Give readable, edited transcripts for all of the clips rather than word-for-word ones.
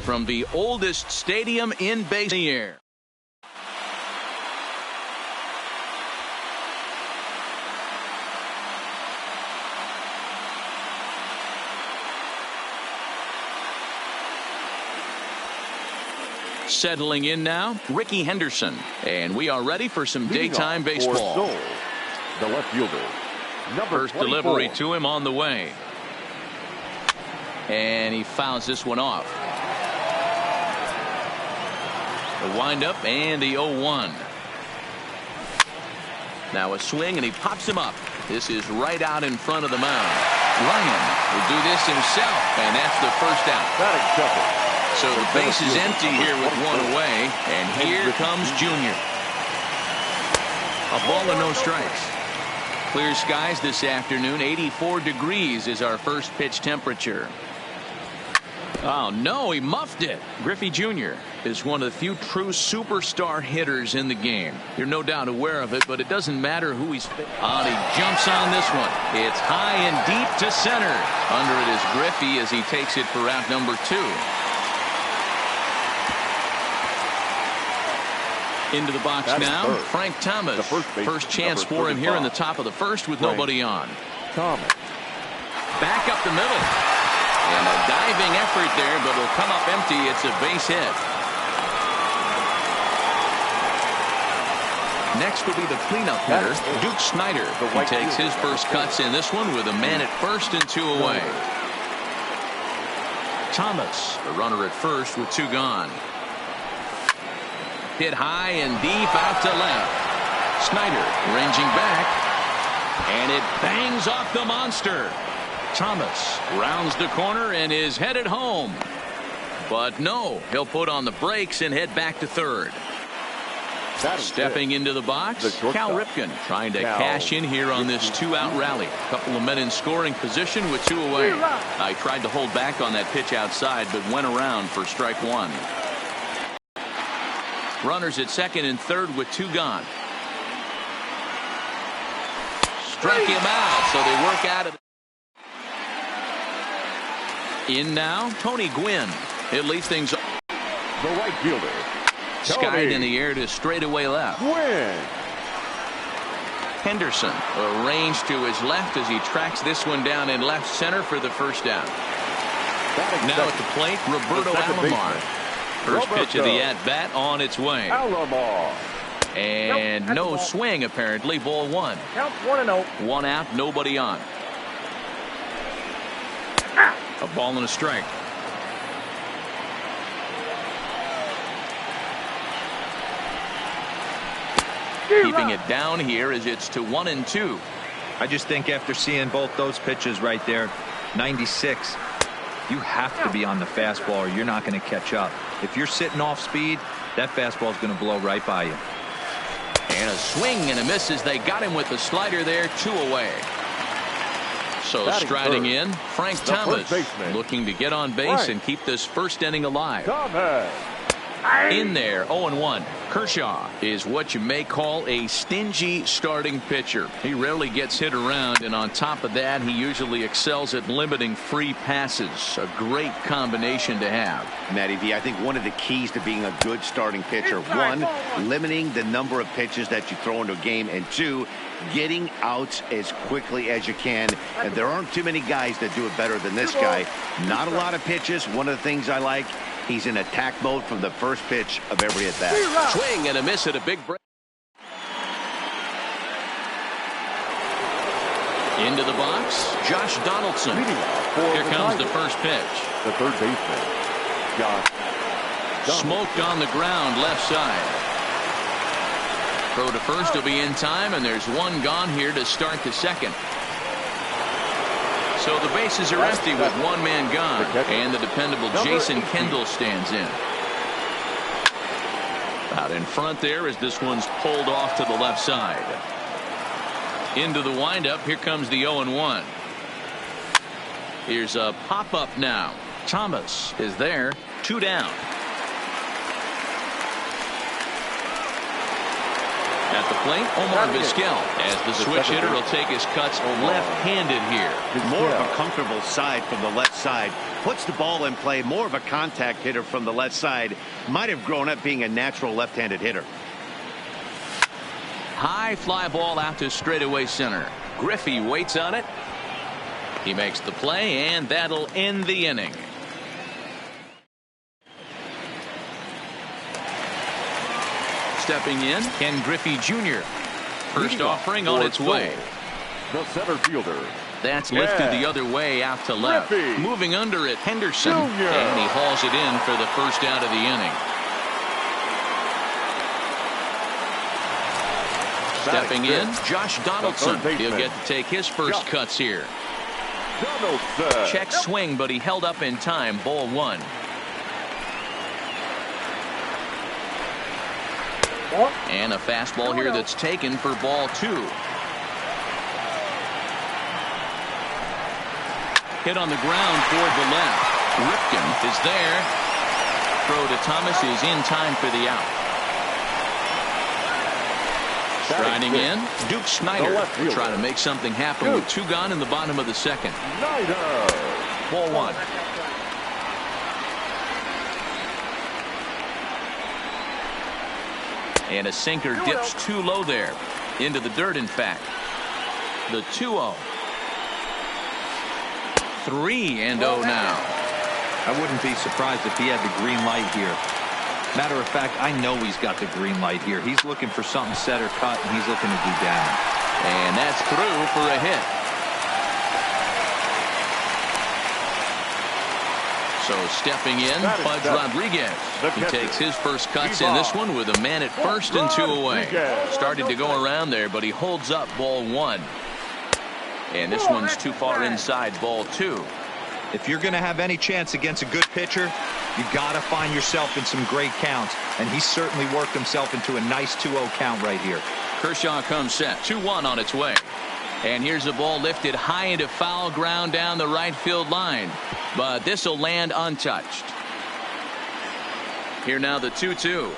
from the oldest stadium in baseball. Settling in now, Ricky Henderson. And we are ready for some daytime baseball. The left fielder, First 24. delivery to him on the way. And he fouls this one off. The windup and the 0-1. Now a swing and he pops him up. This is right out in front of the mound. Ryan will do this himself, and that's the first out. Batting second. So the base is empty here with one away, and here comes Junior. A ball and no strikes. Clear skies this afternoon. 84 degrees is our first pitch temperature. Oh no, he muffed it. Griffey Jr. is one of the few true superstar hitters in the game. You're no doubt aware of it, but it doesn't matter who he's. Oh, he jumps on this one. It's high and deep to center. Under it is Griffey as he takes it for out number 2. Into the box now, Frank Thomas. First chance for him here in the top of the first with nobody on. Thomas. Back up the middle. And a diving effort there, but it'll come up empty. It's a base hit. Next will be the cleanup hitter, Duke Snyder. He takes his first cuts in this one with a man at first and 2 away. Thomas, the runner at first with 2 gone. Hit high and deep out to left. Snyder ranging back. And it bangs off the monster. Thomas rounds the corner and is headed home. But no, he'll put on the brakes and head back to third. Stepping into the box, Cal Ripken trying to cash in here on this 2-out rally. A couple of men in scoring position with 2 away. I tried to hold back on that pitch outside, but went around for strike 1. Runners at second and third with 2 gone. Struck him out, so they work out of it. In now, Tony Gwynn. He'll leave things. The right fielder. Skied in the air to straightaway left. Gwynn. Henderson arranged to his left as he tracks this one down in left center for the first down. Now at the plate, Roberto Alomar. First pitch of the at-bat on its way. Alomar. And no swing, apparently. Ball 1. Count 1-0. 1 out, nobody on. A ball and a strike. Keeping it down here as it's to 1-2. I just think after seeing both those pitches right there, 96, you have to be on the fastball or you're not going to catch up. If you're sitting off speed, that fastball is going to blow right by you. And a swing and a miss as they got him with the slider there, 2 away. So striding in, Frank Thomas looking to get on base and keep this first inning alive. In there, 0-1. Kershaw is what you may call a stingy starting pitcher. He rarely gets hit around, and on top of that, he usually excels at limiting free passes. A great combination to have. Matty V, I think one of the keys to being a good starting pitcher, 1, limiting the number of pitches that you throw into a game, and 2, getting outs as quickly as you can. And there aren't too many guys that do it better than this guy. Not a lot of pitches. One of the things I like, he's in attack mode from the first pitch of every at bat. Swing and a miss at a big break. Into the box, Josh Donaldson. Here comes the first pitch. The third baseman, Josh. Smoked on the ground left side. Throw to first will be in time, and there's 1 gone here to start the second. So the bases are empty with 1 man gone, and the dependable Jason Kendall stands in. Out in front there as this one's pulled off to the left side. Into the windup, here comes the 0-1. Here's a pop-up now. Thomas is there, 2 down. At the plate, Omar Vizquel, as the switch hitter will take his cuts left-handed here. More of a comfortable side from the left side. Puts the ball in play. More of a contact hitter from the left side. Might have grown up being a natural left-handed hitter. High fly ball out to straightaway center. Griffey waits on it. He makes the play, and that'll end the inning. Stepping in, Ken Griffey Jr. First offering on its way. The center fielder. That's lifted the other way out to left. Griffey Moving under it, Henderson. Jr. And he hauls it in for the first out of the inning. Stepping in, Josh Donaldson. He'll get to take his first cuts here. Donaldson. Check swing, but he held up in time. Ball one. And a fastball here that's taken for ball two. Hit on the ground toward the left. Ripken is there. Throw to Thomas is in time for the out. Striding in, Duke Snyder trying to make something happen with two gone in the bottom of the second. Ball one. And a sinker dips too low there. Into the dirt, in fact. The 2-0. 3-0 now. I wouldn't be surprised if he had the green light here. Matter of fact, I know he's got the green light here. He's looking for something set or cut, and he's looking to do damage. And that's through for a hit. So stepping in, Pudge Rodriguez. He takes his first cuts in this one with a man at first and two away. Started to go around there, but he holds up ball one. And this one's too far inside ball two. If you're going to have any chance against a good pitcher, you got to find yourself in some great counts. And he certainly worked himself into a nice 2-0 count right here. Kershaw comes set. 2-1 on its way. And here's the ball lifted high into foul ground down the right field line. But this will land untouched. Here now the 2-2.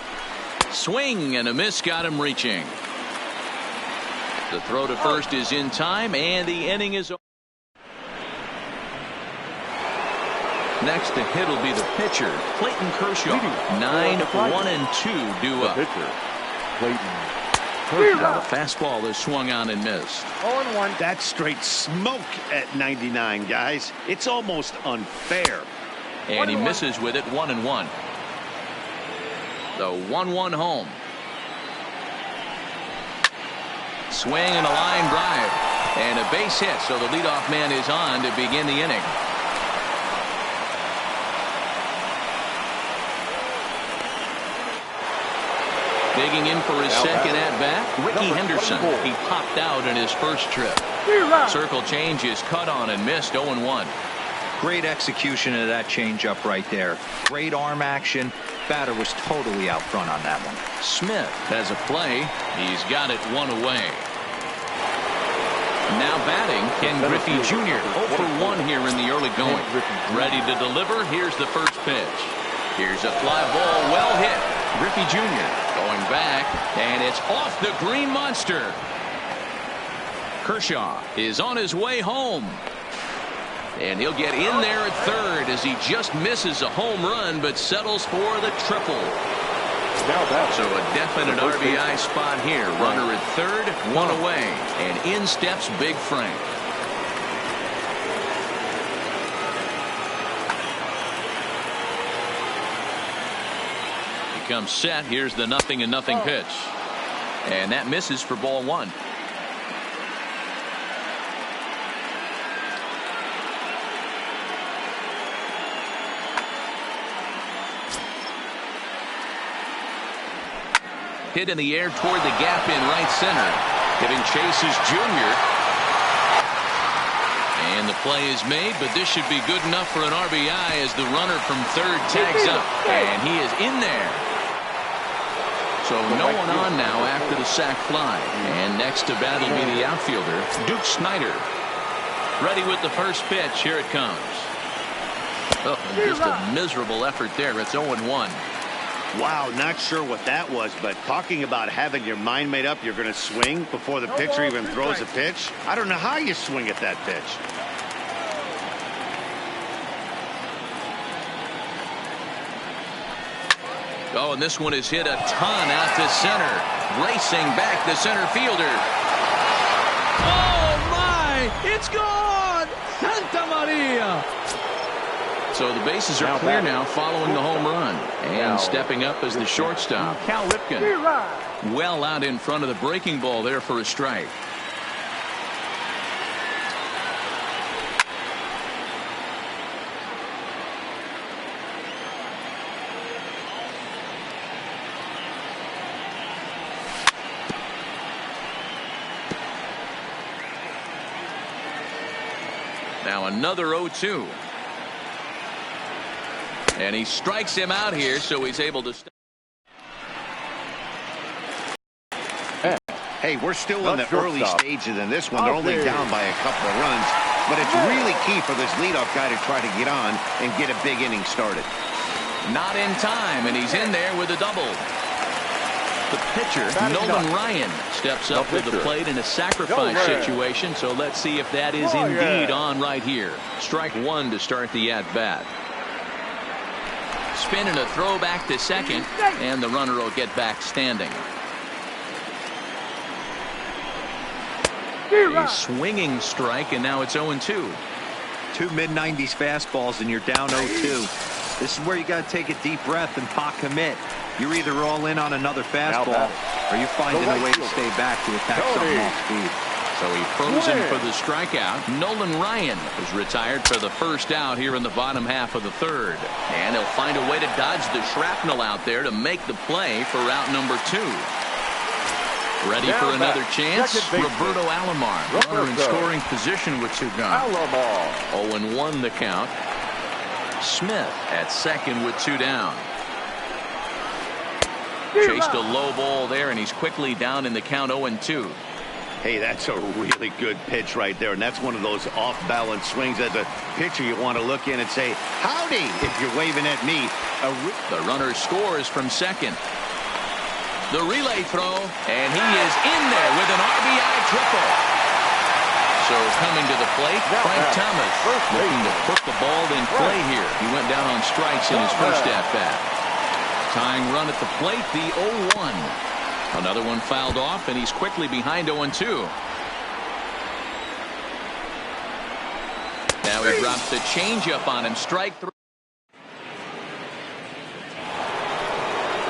Swing and a miss got him reaching. The throw to first is in time, and the inning is over. Next to hit will be the pitcher, Clayton Kershaw. 9-1-2 due up. Pitcher, Clayton. Now the fastball is swung on and missed. 0-1. That's straight smoke at 99, guys. It's almost unfair. And he misses with it. 1-1. The 1-1 home. Swing and a line drive. And a base hit, so the leadoff man is on to begin the inning. Digging in for his second at-bat, Ricky Henderson. He popped out in his first trip. Circle change is cut on and missed. 0-1. Great execution of that changeup right there. Great arm action. Batter was totally out front on that one. Smith has a play. He's got it one away. Now batting, Ken Griffey Jr. 0 for 1 here in the early going. Ready to deliver. Here's the first pitch. Here's a fly ball, well hit. Griffey Jr. going back, and it's off the green monster. Kershaw is on his way home. And he'll get in there at third as he just misses a home run but settles for the triple. So a definite RBI spot here. Runner at third, one away. And in steps Big Frank. He comes set. Here's the 0-0 pitch. And that misses for ball one. Hit in the air toward the gap in right center. Giving chase is Jr. And the play is made, but this should be good enough for an RBI as the runner from third tags up. And he is in there. So no one on now after the sac fly. And next to bat will be the outfielder, Duke Snyder. Ready with the first pitch. Here it comes. Oh, just a miserable effort there. It's 0-1. Wow, not sure what that was, but talking about having your mind made up, you're going to swing before the pitcher even throws a pitch. I don't know how you swing at that pitch. Oh, and this one is hit a ton out to center. Racing back the center fielder. Oh, my! It's gone! Santa Maria! So the bases are clear now following the home run. And stepping up as the shortstop, Cal Ripken. Well out in front of the breaking ball there for a strike. Now another 0-2. And he strikes him out here, so he's able to stop. Hey, we're still in the early stages in this one. They're only down by a couple of runs, but it's really key for this leadoff guy to try to get on and get a big inning started. Not in time, and he's in there with a double. The pitcher, Nolan Ryan, steps up to the plate in a sacrifice situation, so let's see if that is indeed on right here. Strike one to start the at-bat. Spin and a throw back to second, and the runner will get back standing. A swinging strike, and now it's 0-2. Two mid-90s fastballs, and you're down 0-2. This is where you got to take a deep breath and pot commit. You're either all in on another fastball, or you're finding a way to stay back to attack something off speed. So he froze him for the strikeout. Nolan Ryan is retired for the first out here in the bottom half of the third. And he'll find a way to dodge the shrapnel out there to make the play for out number 2. Ready for another chance? Roberto Alomar, runner in scoring position with 2 gone. 0-1 the count. Smith at second with 2 down. Chased a low ball there, and he's quickly down in the count 0-2. Hey, that's a really good pitch right there, and that's one of those off-balance swings. As a pitcher, you want to look in and say, howdy, if you're waving at me. The runner scores from second. The relay throw, and he is in there with an RBI triple. So coming to the plate, Frank Thomas looking to put the ball in play here. He went down on strikes in his first at-bat. Tying run at the plate, the 0-1. Another one fouled off, and he's quickly behind 0-2. Now he drops the changeup on him. Strike 3.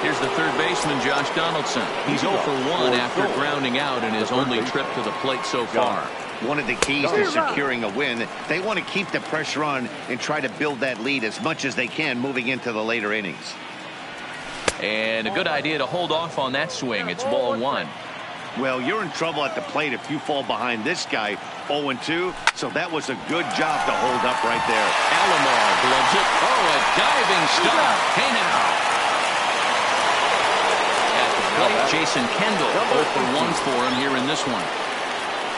Here's the third baseman, Josh Donaldson. He's 0 for 1 after grounding out in his only trip to the plate so far. One of the keys to securing a win, they want to keep the pressure on and try to build that lead as much as they can moving into the later innings. And a good idea to hold off on that swing. It's ball 1. Well, you're in trouble at the plate if you fall behind this guy 0-2, so that was a good job to hold up right there. Alomar gloves it. Oh, a diving stop. Hey now. At the plate, Jason Kendall 0 for 1 for him here in this one.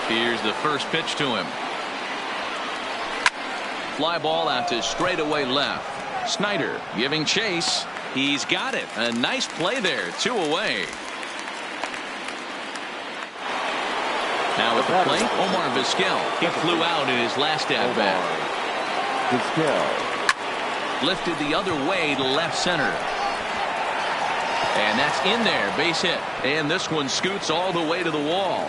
Here's the first pitch to him. Fly ball out to straightaway left. Snyder giving chase. He's got it. A nice play there. 2 away. Now at the plate, Omar Vizquel. He flew out in his last at-bat. Lifted the other way to left center. And that's in there. Base hit. And this one scoots all the way to the wall.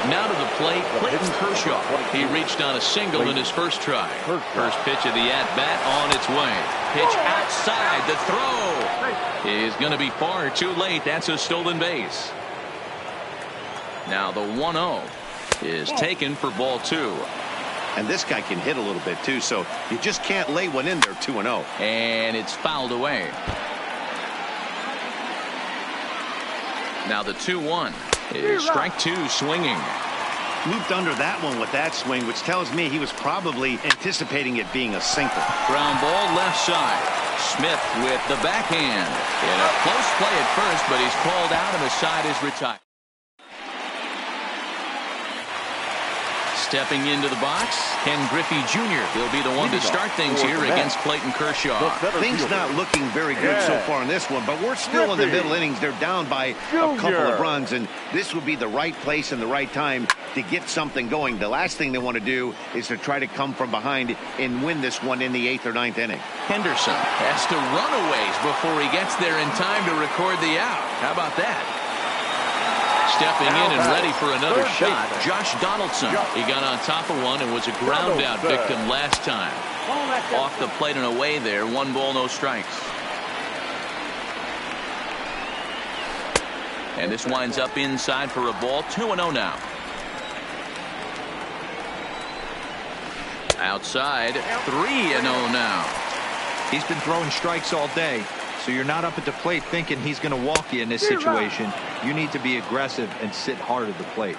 Now to the plate, Clayton Kershaw. He reached on a single in his first try. First pitch of the at-bat on its way. Pitch outside. The throw is going to be far too late. That's a stolen base. Now the 1-0 is taken for ball 2. And this guy can hit a little bit too, so you just can't lay one in there 2-0. And it's fouled away. Now the 2-1 is strike 2 swinging. Looped under that one with that swing, which tells me he was probably anticipating it being a single. Ground ball left side. Smith with the backhand. In a close play at first, but he's called out and the side is retired. Stepping into the box, Ken Griffey Jr. He'll be the one to start things here against Clayton Kershaw. Things not looking very good so far in this one, but we're still in the middle innings. They're down by a couple of runs, and this would be the right place and the right time to get something going. The last thing they want to do is to try to come from behind and win this one in the 8th or 9th inning. Henderson has to run a ways before he gets there in time to record the out. How about that? Stepping in and ready for another shot, Josh Donaldson. He got on top of one and was a ground out victim last time. Off the plate and away there. 1 ball, no strikes. And this winds up inside for a ball. 2-0 now. Outside, 3-0 now. He's been throwing strikes all day, so you're not up at the plate thinking he's going to walk you in this situation. You need to be aggressive and sit hard at the plate.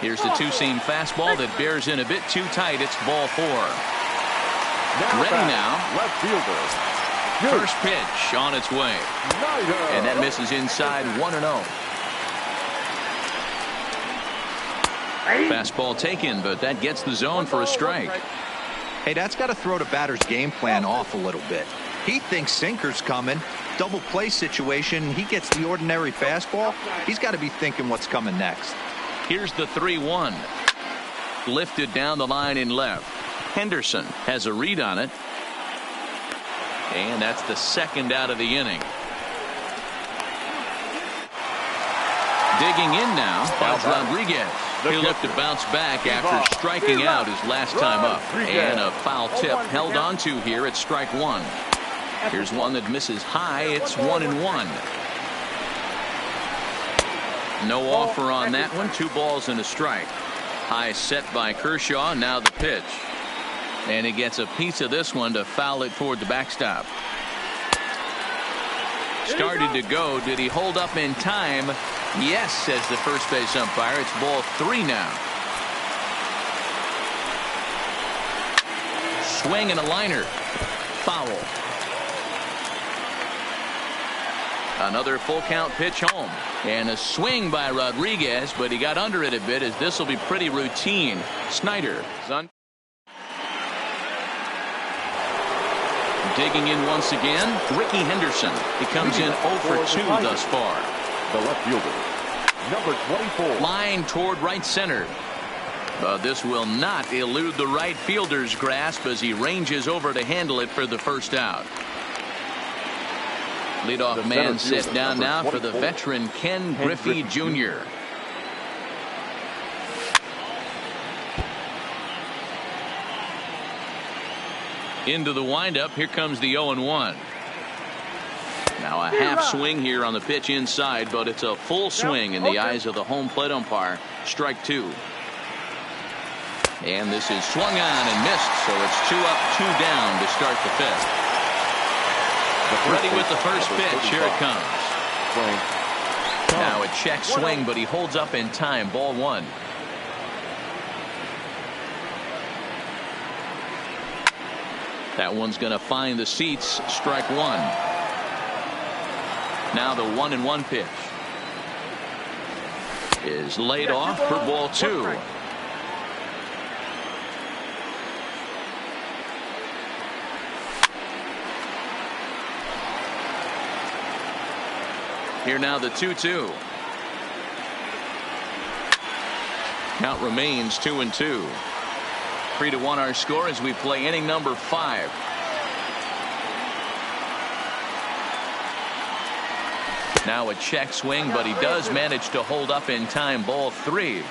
Here's the two-seam fastball that bears in a bit too tight. It's ball 4. Ready now. Left fielder. First pitch on its way. And that misses inside. 1-0. Fastball taken, but that gets the zone for a strike. Hey, that's got to throw the batter's game plan off a little bit. He thinks sinker's coming. Double play situation. He gets the ordinary fastball. He's got to be thinking what's coming next. Here's the 3-1. Lifted down the line in left. Henderson has a read on it. And that's the second out of the inning. Digging in now by Rodriguez. He'll look to bounce back after striking out his last time up. And a foul tip held on to here at strike 1. Here's one that misses high. It's 1-1. No offer on that one. 2 balls and a strike. High set by Kershaw. Now the pitch. And he gets a piece of this one to foul it toward the backstop. Started to go. Did he hold up in time? Yes, says the first base umpire. It's ball 3 now. Swing and a liner. Foul. Another full count pitch home. And a swing by Rodriguez, but he got under it a bit as this will be pretty routine. Snyder is on. Digging in once again, Ricky Henderson. He comes in 0 for 2 thus far. The left fielder, number 24. Line toward right center. But this will not elude the right fielder's grasp as he ranges over to handle it for the first out. Leadoff man set down now for the veteran Ken Griffey Jr. Into the windup. Here comes the 0-1. Now a half swing here on the pitch inside, but it's a full swing in the eyes of the home plate umpire. Strike 2. And this is swung on and missed, so it's 2 up, 2 down to start the 5th. Ready with the first pitch. Here it comes. Now a check swing, but he holds up in time. Ball 1. That one's going to find the seats. Strike 1. Now the 1-1 pitch is laid off for ball 2. Here now the 2-2. Count remains 2-2. 3-1 our score as we play inning number 5. Now a check swing, but he does manage to hold up in time. Ball 3.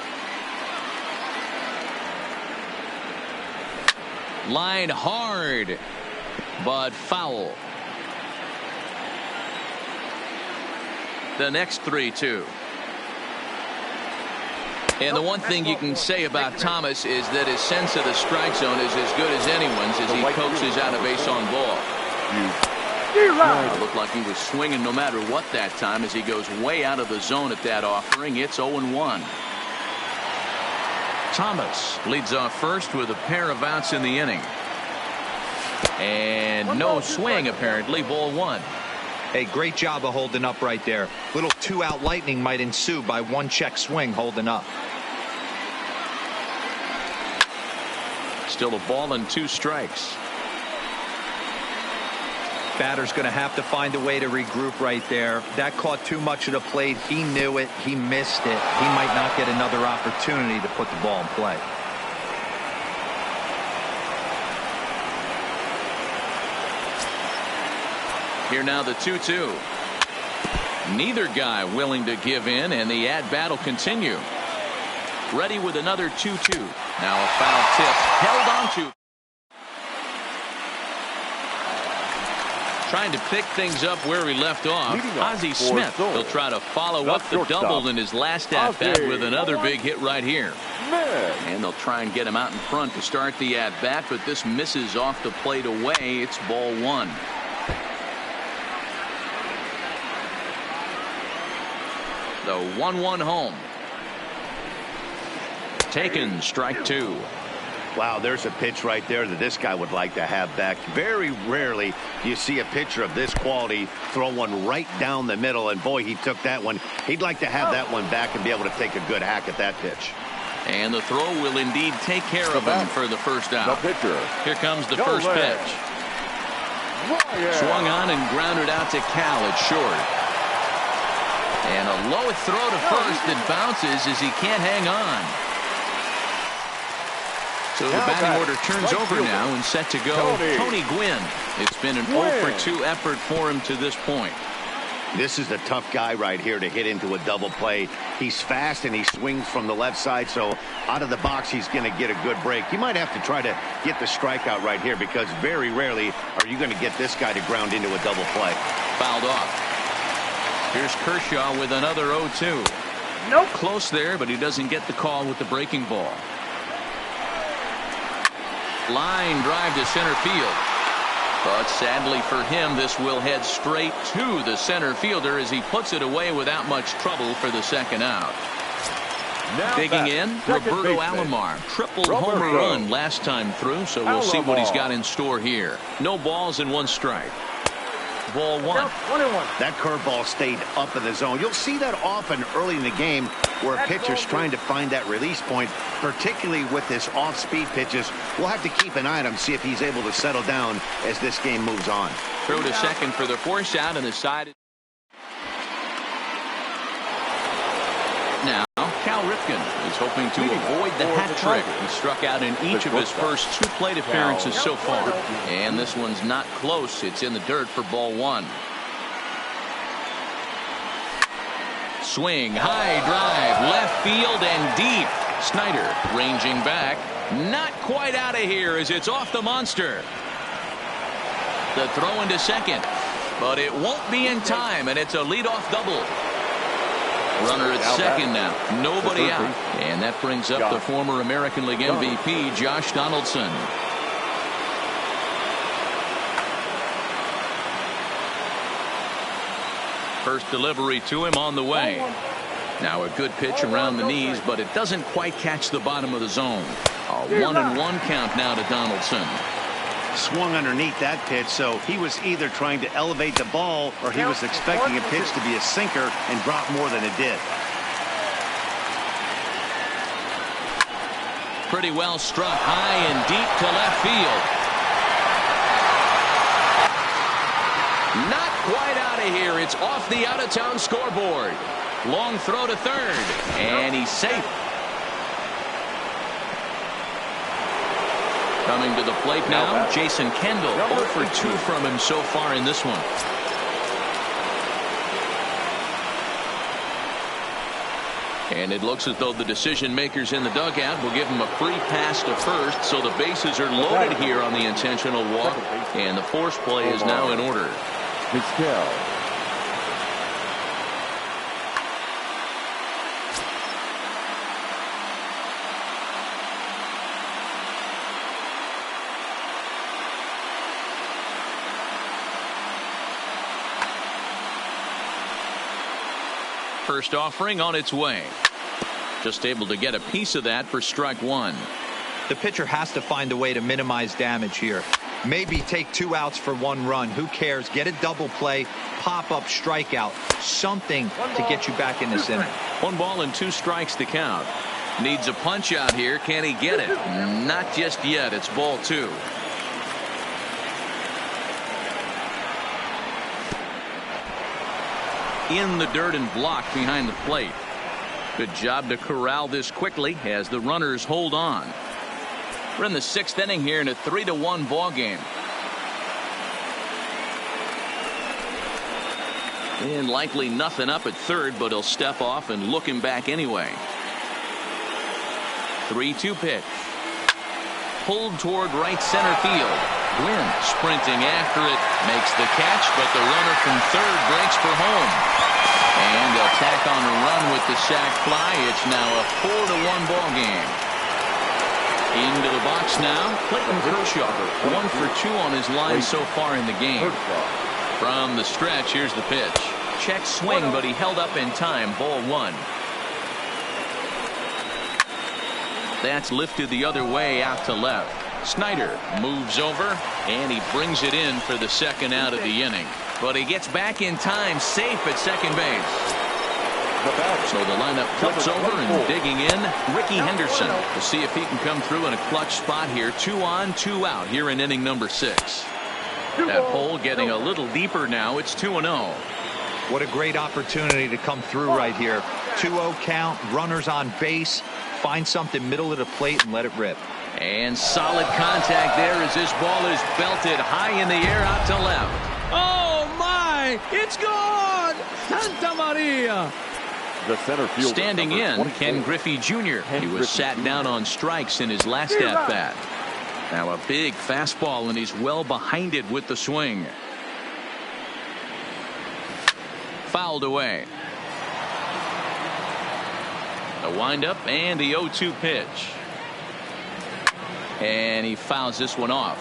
Line hard, but foul. The next 3-2. And the one thing you can say about Thomas is that his sense of the strike zone is as good as anyone's as he coaxes out a base on ball. It looked like he was swinging no matter what that time as he goes way out of the zone at that offering. It's 0-1. Thomas leads off first with a pair of outs in the inning. And no swing apparently. Ball 1. Hey, great job of holding up right there. Little two-out lightning might ensue by one check swing holding up. Still a ball and 2 strikes. Batter's going to have to find a way to regroup right there. That caught too much of the plate. He knew it. He missed it. He might not get another opportunity to put the ball in play. Here now the 2-2. Neither guy willing to give in, and the at-bat will continue. Ready with another 2-2. Now a foul tip held onto. Trying to pick things up where he left off. Ozzie Smith will try to follow up the double in his last at-bat with another big hit right here. And they'll try and get him out in front to start the at-bat, but this misses off the plate away. It's ball 1. The 1-1 home. Taken, strike 2. Wow, there's a pitch right there that this guy would like to have back. Very rarely do you see a pitcher of this quality throw one right down the middle, and boy, he took that one. He'd like to have that one back and be able to take a good hack at that pitch. And the throw will indeed take care of him for the first out. Here comes the first pitch. Swung on and grounded out to Cal at short. And a low throw to first that bounces as he can't hang on. So the batting order turns over now and set to go Tony Gwynn. It's been an 0-for-2 effort for him to this point. This is a tough guy right here to hit into a double play. He's fast and he swings from the left side, so out of the box he's going to get a good break. You might have to try to get the strikeout right here, because very rarely are you going to get this guy to ground into a double play. Fouled off. Here's Kershaw with another 0-2. Nope. Close there, but he doesn't get the call with the breaking ball. Line drive to center field. But sadly for him, this will head straight to the center fielder as he puts it away without much trouble for the second out. Now digging in, Roberto Alomar. Triple homer run last time through, so we'll see what he's got in store here. No balls and 1 strike. Ball 1. That curveball stayed up in the zone. You'll see that often early in the game where a pitcher's trying to find that release point, particularly with his off-speed pitches. We'll have to keep an eye on him, see if he's able to settle down as this game moves on. Throw to second for the force out, and the side. Now Cal Ripken is hoping to avoid the hat trick. He struck out in each of his first 2 plate appearances so far. And this one's not close. It's in the dirt for ball 1. Swing, high drive, left field and deep. Snyder ranging back. Not quite out of here as it's off the monster. The throw into second. But it won't be in time, and it's a leadoff double. Runner at second now. Nobody out. And that brings up the former American League MVP, Josh Donaldson. First delivery to him on the way. Now a good pitch around the knees, but it doesn't quite catch the bottom of the zone. A 1-1 count now to Donaldson. Swung underneath that pitch, so he was either trying to elevate the ball or he was expecting a pitch to be a sinker and drop more than it did. Pretty well struck high and deep to left field. Not quite out of here. It's off the out-of-town scoreboard. Long throw to third, and he's safe. Coming to the plate now, Jason Kendall. 0-for-2 from him so far in this one. And it looks as though the decision makers in the dugout will give him a free pass to first, so the bases are loaded here on the intentional walk, and the force play is now in order. First offering on its way. Just able to get a piece of that for strike 1. The pitcher has to find a way to minimize damage here. Maybe take 2 outs for 1 run. Who cares? Get a double play, pop up, strikeout, something to get you back in this inning. 1 ball and 2 strikes to count. Needs a punch out here. Can he get it? Not just yet. It's ball 2. In the dirt and blocked behind the plate. Good job to corral this quickly as the runners hold on. We're in the 6th inning here in a 3-1 ball game. And likely nothing up at third, but he'll step off and look him back anyway. 3-2 pitch. Pulled toward right center field. Gwynn sprinting after it, makes the catch, but the runner from third breaks for home. And they'll tack on a run with the sac fly. It's now a 4-1 ball game. Into the box now, Clayton Kershaw, 1 for 2 on his line so far in the game. From the stretch, here's the pitch. Check swing, but he held up in time. Ball 1. That's lifted the other way out to left. Snyder moves over, and he brings it in for the 2nd out of the inning. But he gets back in time, safe at second base. So the lineup flips over and digging in, Ricky Henderson to see if he can come through in a clutch spot here. 2 on, 2 out here in inning number 6. That hole getting a little deeper now. It's 2-0. What a great opportunity to come through right here. 2-0 count, runners on base. Find something middle of the plate and let it rip. And solid contact there as this ball is belted high in the air out to left. Oh my! It's gone! Santa Maria! The center fielder, standing in, Ken Griffey Jr. He was sat down on strikes in his last at bat. Now a big fastball, and he's well behind it with the swing. Fouled away. The windup and the 0-2 pitch. And he fouls this one off.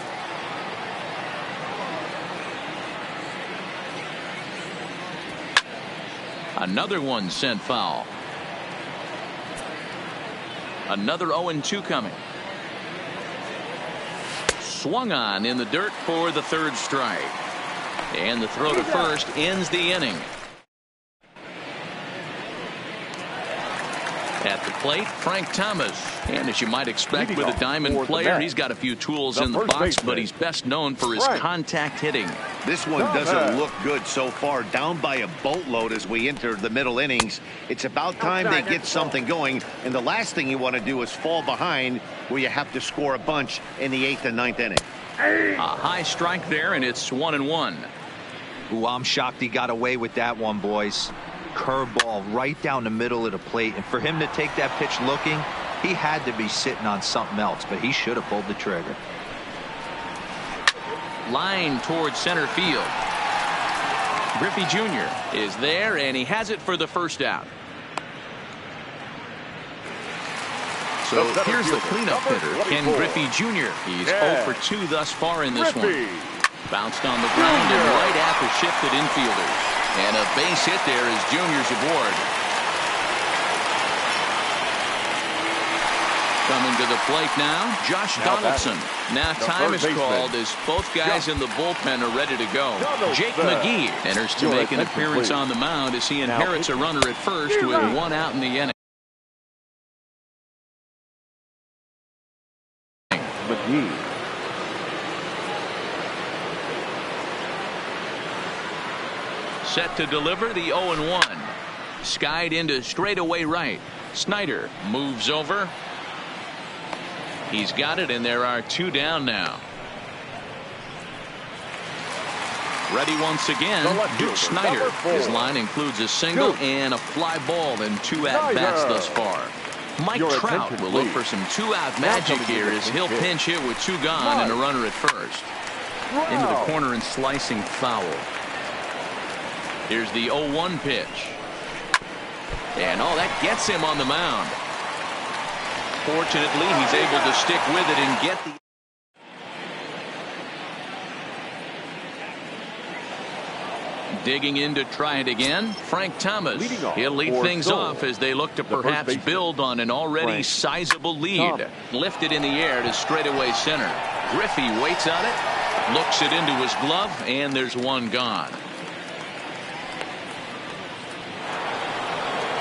Another one sent foul. Another 0-2 coming. Swung on in the dirt for the 3rd strike. And the throw to first ends the inning. At the plate, Frank Thomas. And as you might expect with a diamond player, he's got a few tools in the box, but he's best known for his contact hitting. This one doesn't look good so far. Down by a boatload as we enter the middle innings. It's about time they get something going, and the last thing you want to do is fall behind where you have to score a bunch in the 8th and 9th inning. A high strike there, and it's 1-1. Ooh, I'm shocked he got away with that one, boys. Curveball right down the middle of the plate, and for him to take that pitch looking, he had to be sitting on something else, but he should have pulled the trigger. Line towards center field. Griffey Jr. is there, and he has it for the 1st out. So here's the cleanup hitter, Ken Griffey Jr. He's 0 for 2 thus far in this one. Bounced on the ground and right at the shifted infielders. And a base hit there is Junior's aboard. Coming to the plate now, Josh Donaldson. Now time is called as both guys in the bullpen are ready to go. Jake McGee enters to make an appearance on the mound as he inherits a runner at first with 1 out in the inning. McGee. Set to deliver the 0-1. Skied into straightaway right. Snyder moves over. He's got it, and there are 2 down now. Ready once again, Duke Snyder. His line includes a single and a fly ball in 2 at-bats thus far. Mike Trout will look for some 2-out magic here as he'll pinch hit with 2 gone and a runner at first. Into the corner and slicing foul. Here's the 0-1 pitch. And that gets him on the mound. Fortunately, he's able to stick with it and get the... Digging in to try it again, Frank Thomas. He'll lead things off as they look to perhaps build on an already sizable lead. Lifted in the air to straightaway center. Griffey waits on it. Looks it into his glove, and there's one gone.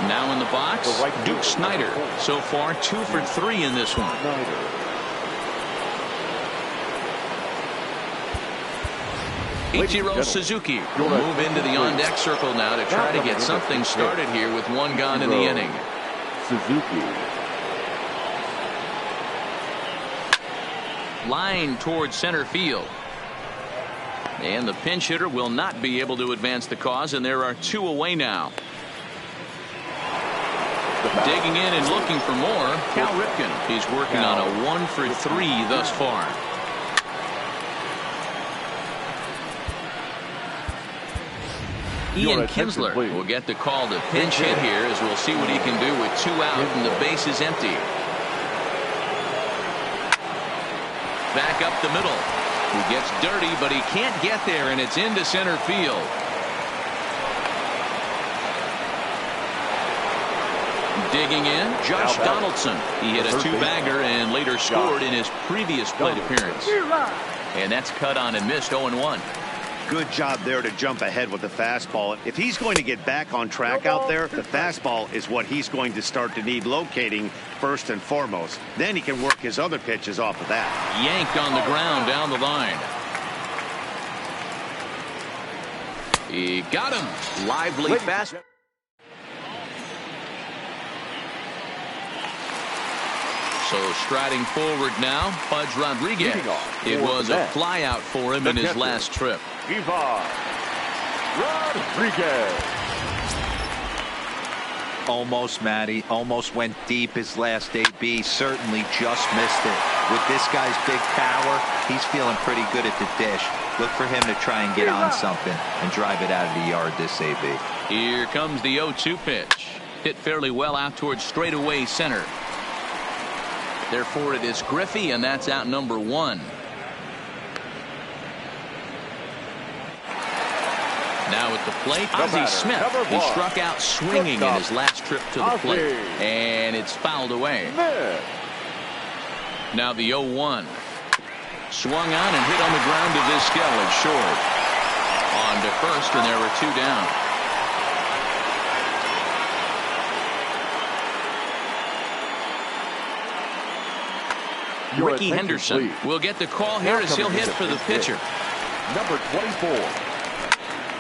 Now in the box, Duke Snider. So far, 2 for 3 in this one. Ichiro Suzuki will move into the on-deck circle now to try to get something started here with one gone in the inning. Suzuki. Line towards center field. And the pinch hitter will not be able to advance the cause, and there are 2 away now. Digging in and looking for more, Cal Ripken. He's working on a 1 for 3 thus far. Ian Kinsler will get the call to pinch hit here, as we'll see what he can do with 2 out and the base is empty. Back up the middle. He gets dirty, but he can't get there, and it's into center field. Digging in, Josh Donaldson. He hit a 2-bagger and later scored in his previous plate appearance. And that's cut on and missed 0-1. Good job there to jump ahead with the fastball. If he's going to get back on track out there, the fastball is what he's going to start to need locating first and foremost. Then he can work his other pitches off of that. Yanked on the ground down the line. He got him. Lively fast. So striding forward now, Pudge Rodriguez. It was a fly out for him in his last trip. Rodriguez. Almost, Matty. Almost went deep his last AB. Certainly just missed it. With this guy's big power, he's feeling pretty good at the dish. Look for him to try and get on something and drive it out of the yard this AB. Here comes the 0-2 pitch. Hit fairly well out towards straightaway center. Therefore, it is Griffey, and that's out number 1. Now at the plate, Ozzie Smith. He struck out swinging in his last trip to the plate, and it's fouled away. Now the 0-1. Swung on and hit on the ground to Vizquel and short. On to first, and there were 2 down. Ricky Henderson will get the call here as he'll hit for the pitcher. Number 24.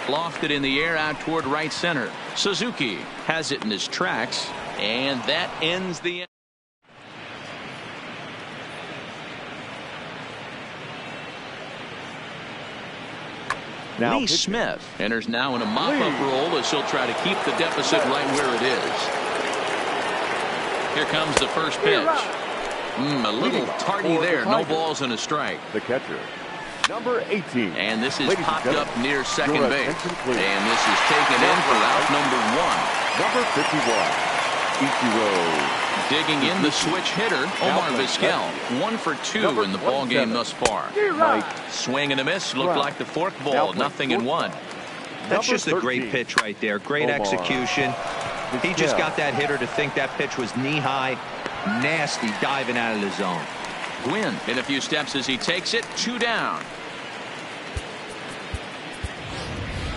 Lofted in the air out toward right center. Suzuki has it in his tracks, and that ends the. Lee Smith enters now in a mop-up role as he'll try to keep the deficit right where it is. Here comes the first pitch. A little tardy there. No balls and a strike. The catcher, number 18. And this is popped up near second base. And this is taken in for out number 1. Number 51. Ichiro. Digging in the switch hitter, Omar Vizquel. 1 for 2 in the ball game thus far. Swing and a miss. Looked like the fork ball. Nothing in 1. That's just a great pitch right there. Great execution. He just got that hitter to think that pitch was knee-high. Nasty diving out of the zone. Gwynn in a few steps as he takes it. 2 down.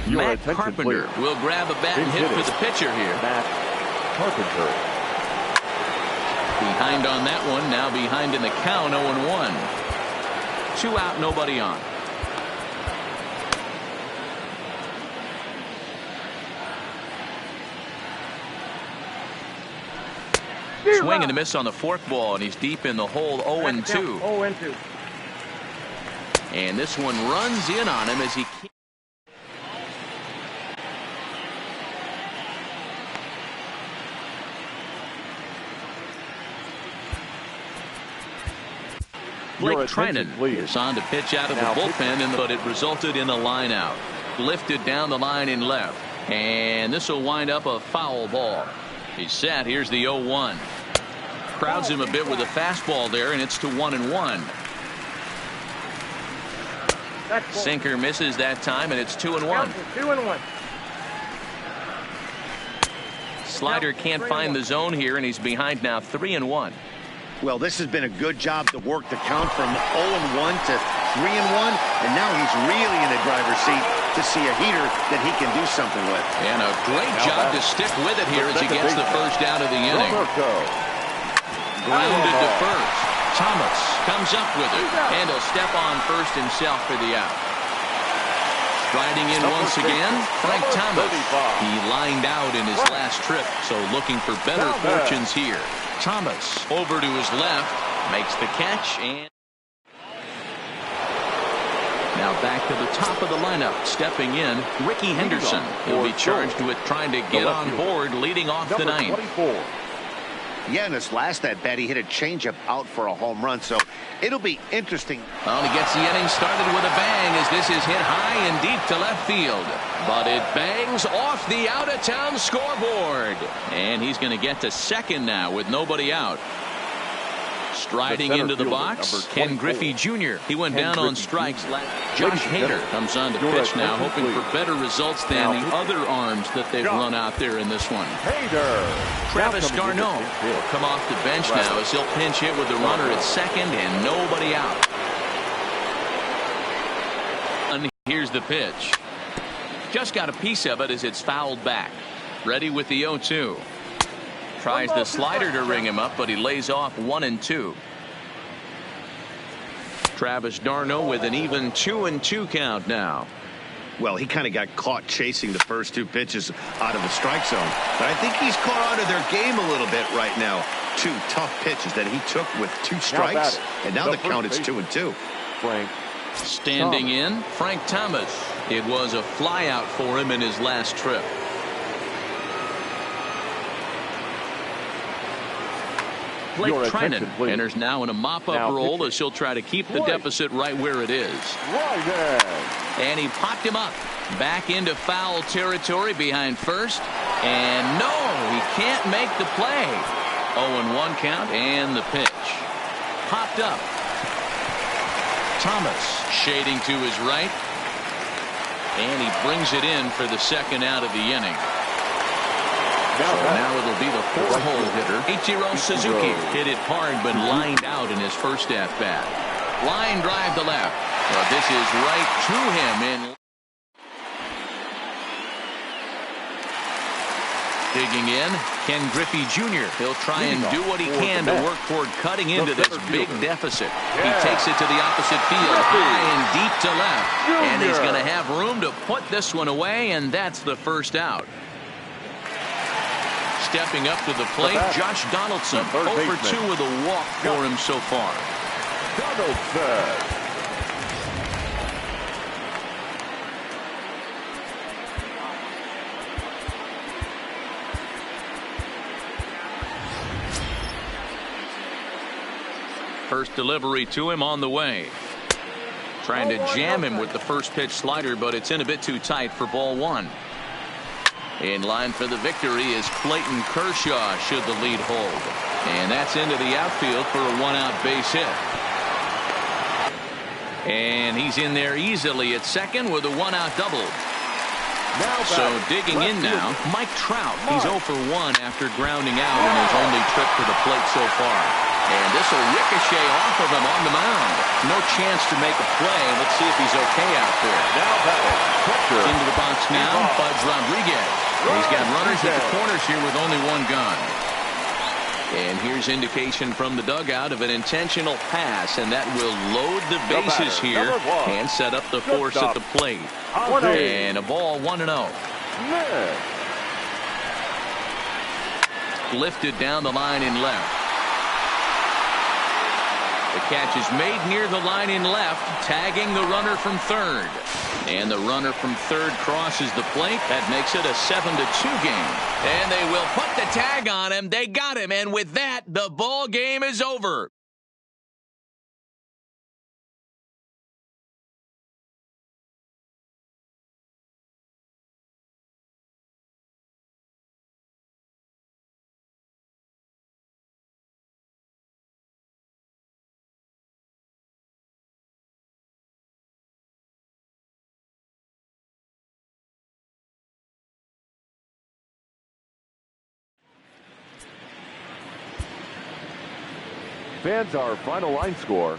Matt Carpenter will grab a bat and hit for the pitcher here. Matt Carpenter. Behind on that one. Now behind in the count. 0-1. 2 out, nobody on. Swing and a miss on the fork ball, and he's deep in the hole. 0-2. 0-2. And this one runs in on him as he can't. Blake Treinen is on to pitch out of the bullpen, but it resulted in a line out. Lifted down the line in left, and this will wind up a foul ball. He's set. Here's the 0-1. Crowds him a bit with a fastball there, and it's to 1-1. Sinker misses that time, and it's 2-1. 2-1. Slider can't find the zone here, and he's behind now 3-1. Well, this has been a good job to work the count from 0-1 to 3-1, and now he's really in the driver's seat to see a heater that he can do something with. And a great job to stick with it here as he gets the first out of the inning. Grounded to first. Thomas comes up with it, and he'll step on first himself for the out. Striding in once again, Frank Thomas. He lined out in his last trip, so looking for better fortunes here. Thomas over to his left, makes the catch, and now back to the top of the lineup. Stepping in, Ricky Henderson. He'll be charged with trying to get on board leading off the ninth. Yeah, in his last at bat, he hit a changeup out for a home run, so it'll be interesting. Well, he gets the inning started with a bang as this is hit high and deep to left field. But it bangs off the out-of-town scoreboard. And he's going to get to second now with nobody out. Striding into the box, Ken Griffey Jr. He went down on strikes. Josh Hader comes on to pitch now, hoping for better results than the other arms that they've run out there in this one. Travis d'Arnaud will come off the bench now as he'll pinch hit with the runner at second and nobody out. And here's the pitch. Just got a piece of it as it's fouled back. Ready with the 0-2. Tries the slider to ring him up, but he lays off 1-2. Travis d'Arnaud with an even 2-2 count now. Well, he kind of got caught chasing the first two pitches out of the strike zone. But I think he's caught out of their game a little bit right now. Two tough pitches that he took with two strikes, and now the count is 2-2. Frank. Standing in, Frank Thomas. It was a flyout for him in his last trip. Blake Trinan enters now in a mop-up role as he'll try to keep the deficit right where it is. And he popped him up. Back into foul territory behind first. And no, he can't make the play. 0-1 count and the pitch. Popped up. Thomas shading to his right. And he brings it in for the second out of the inning. So now it'll be the four-hole hitter, Ichiro Suzuki. Hit it hard, but lined out in his first at-bat. Line drive to left. Well, this is right to him. Digging in, Ken Griffey Jr. He'll try and do what he can to work toward cutting into this big deficit. He takes it to the opposite field, high and deep to left. And he's going to have room to put this one away, and that's the first out. Stepping up to the plate, Josh Donaldson. 0-2 with a walk for him so far. Donaldson. First delivery to him on the way. Trying to jam him with the first pitch slider, but it's in a bit too tight for ball one. In line for the victory is Clayton Kershaw should the lead hold. And that's into the outfield for a one-out base hit. And he's in there easily at second with a one-out double. So digging in now, Mike Trout. He's 0 for 1 after grounding out in his only trip to the plate so far. And this will ricochet off of him on the mound. No chance to make a play. Let's see if he's okay out there. Into the box now, Buzz Rodriguez. He's got runners at the corners here with only one gun. And here's indication from the dugout of an intentional pass, and that will load the bases here and set up the force at the plate. And a ball 1-0. Lifted down the line in left. The catch is made near the line in left, tagging the runner from third. And the runner from third crosses the plate. That makes it a 7-2 game. And they will put the tag on him. They got him. And with that, the ball game is over. Fans, our final line score.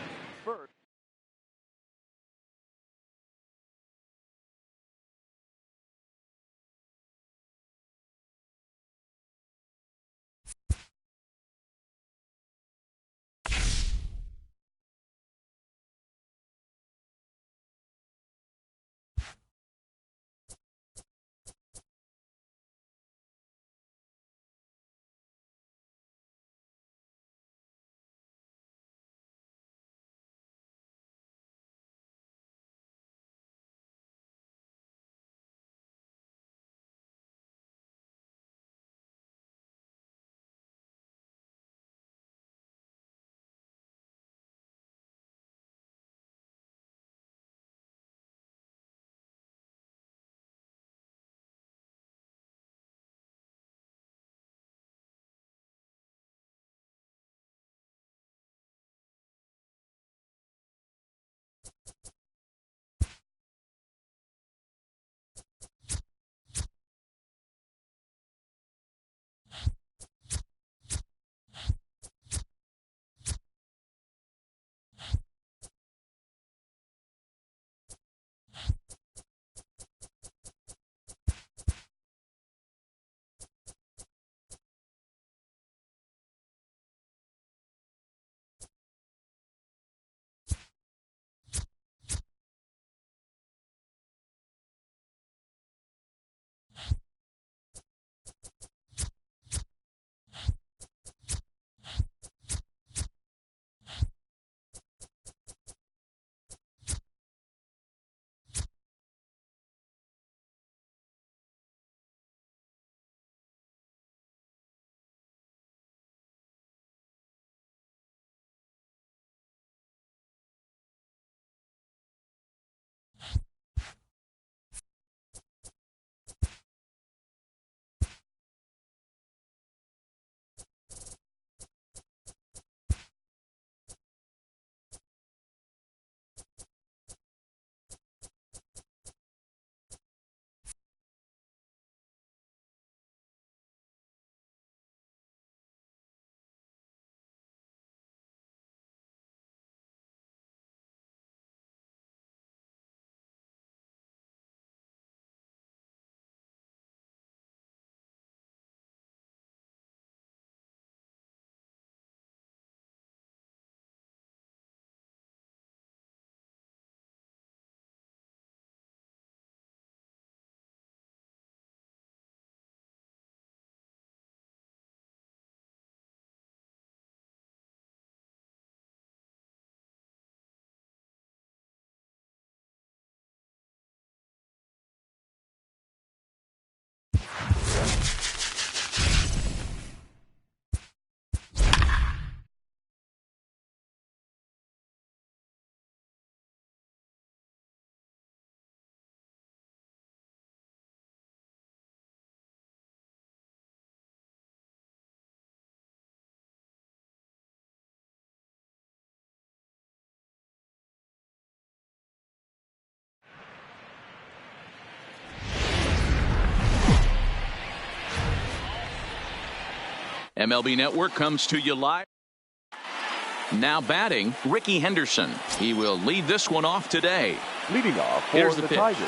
MLB Network comes to you live. Now batting, Ricky Henderson. He will lead this one off today. Leading off for Here's the the pitch. Tigers,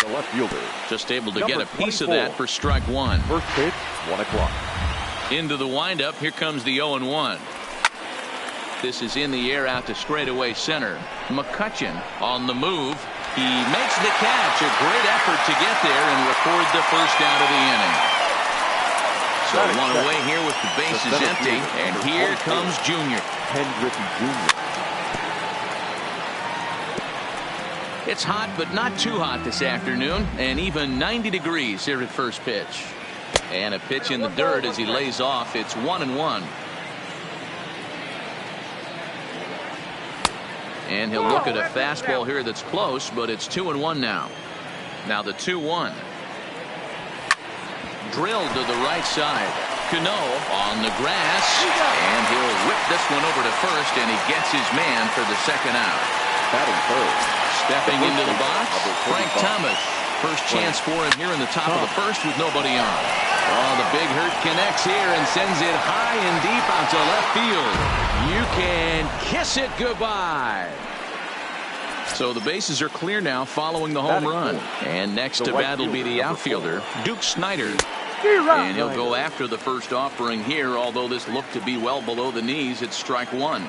the left fielder. Just able to Number get a piece 24. of that for strike one. First pitch, 1 o'clock. Into the windup. Here comes the 0-1. This is in the air out to straightaway center. McCutchen on the move. He makes the catch. A great effort to get there and record the first out of the inning. So one away here with the bases empty. And here comes Junior. Griffey Jr. It's hot, but not too hot this afternoon. And even 90 degrees here at first pitch. And a pitch in the dirt as he lays off. It's 1-1. And he'll look at a fastball here that's close, but it's 2-1 now. Now the 2-1. Drilled to the right side. Cano on the grass. And he'll whip this one over to first, and he gets his man for the second out. Batting third. Stepping into the box, Frank Thomas. First chance for him here in the top of the first with nobody on. Oh, the big hurt connects here and sends it high and deep out to left field. You can kiss it goodbye. So the bases are clear now following the home run. And next to bat will be the outfielder, Duke Snyder. And he'll go after the first offering here, although this looked to be well below the knees. It's strike one.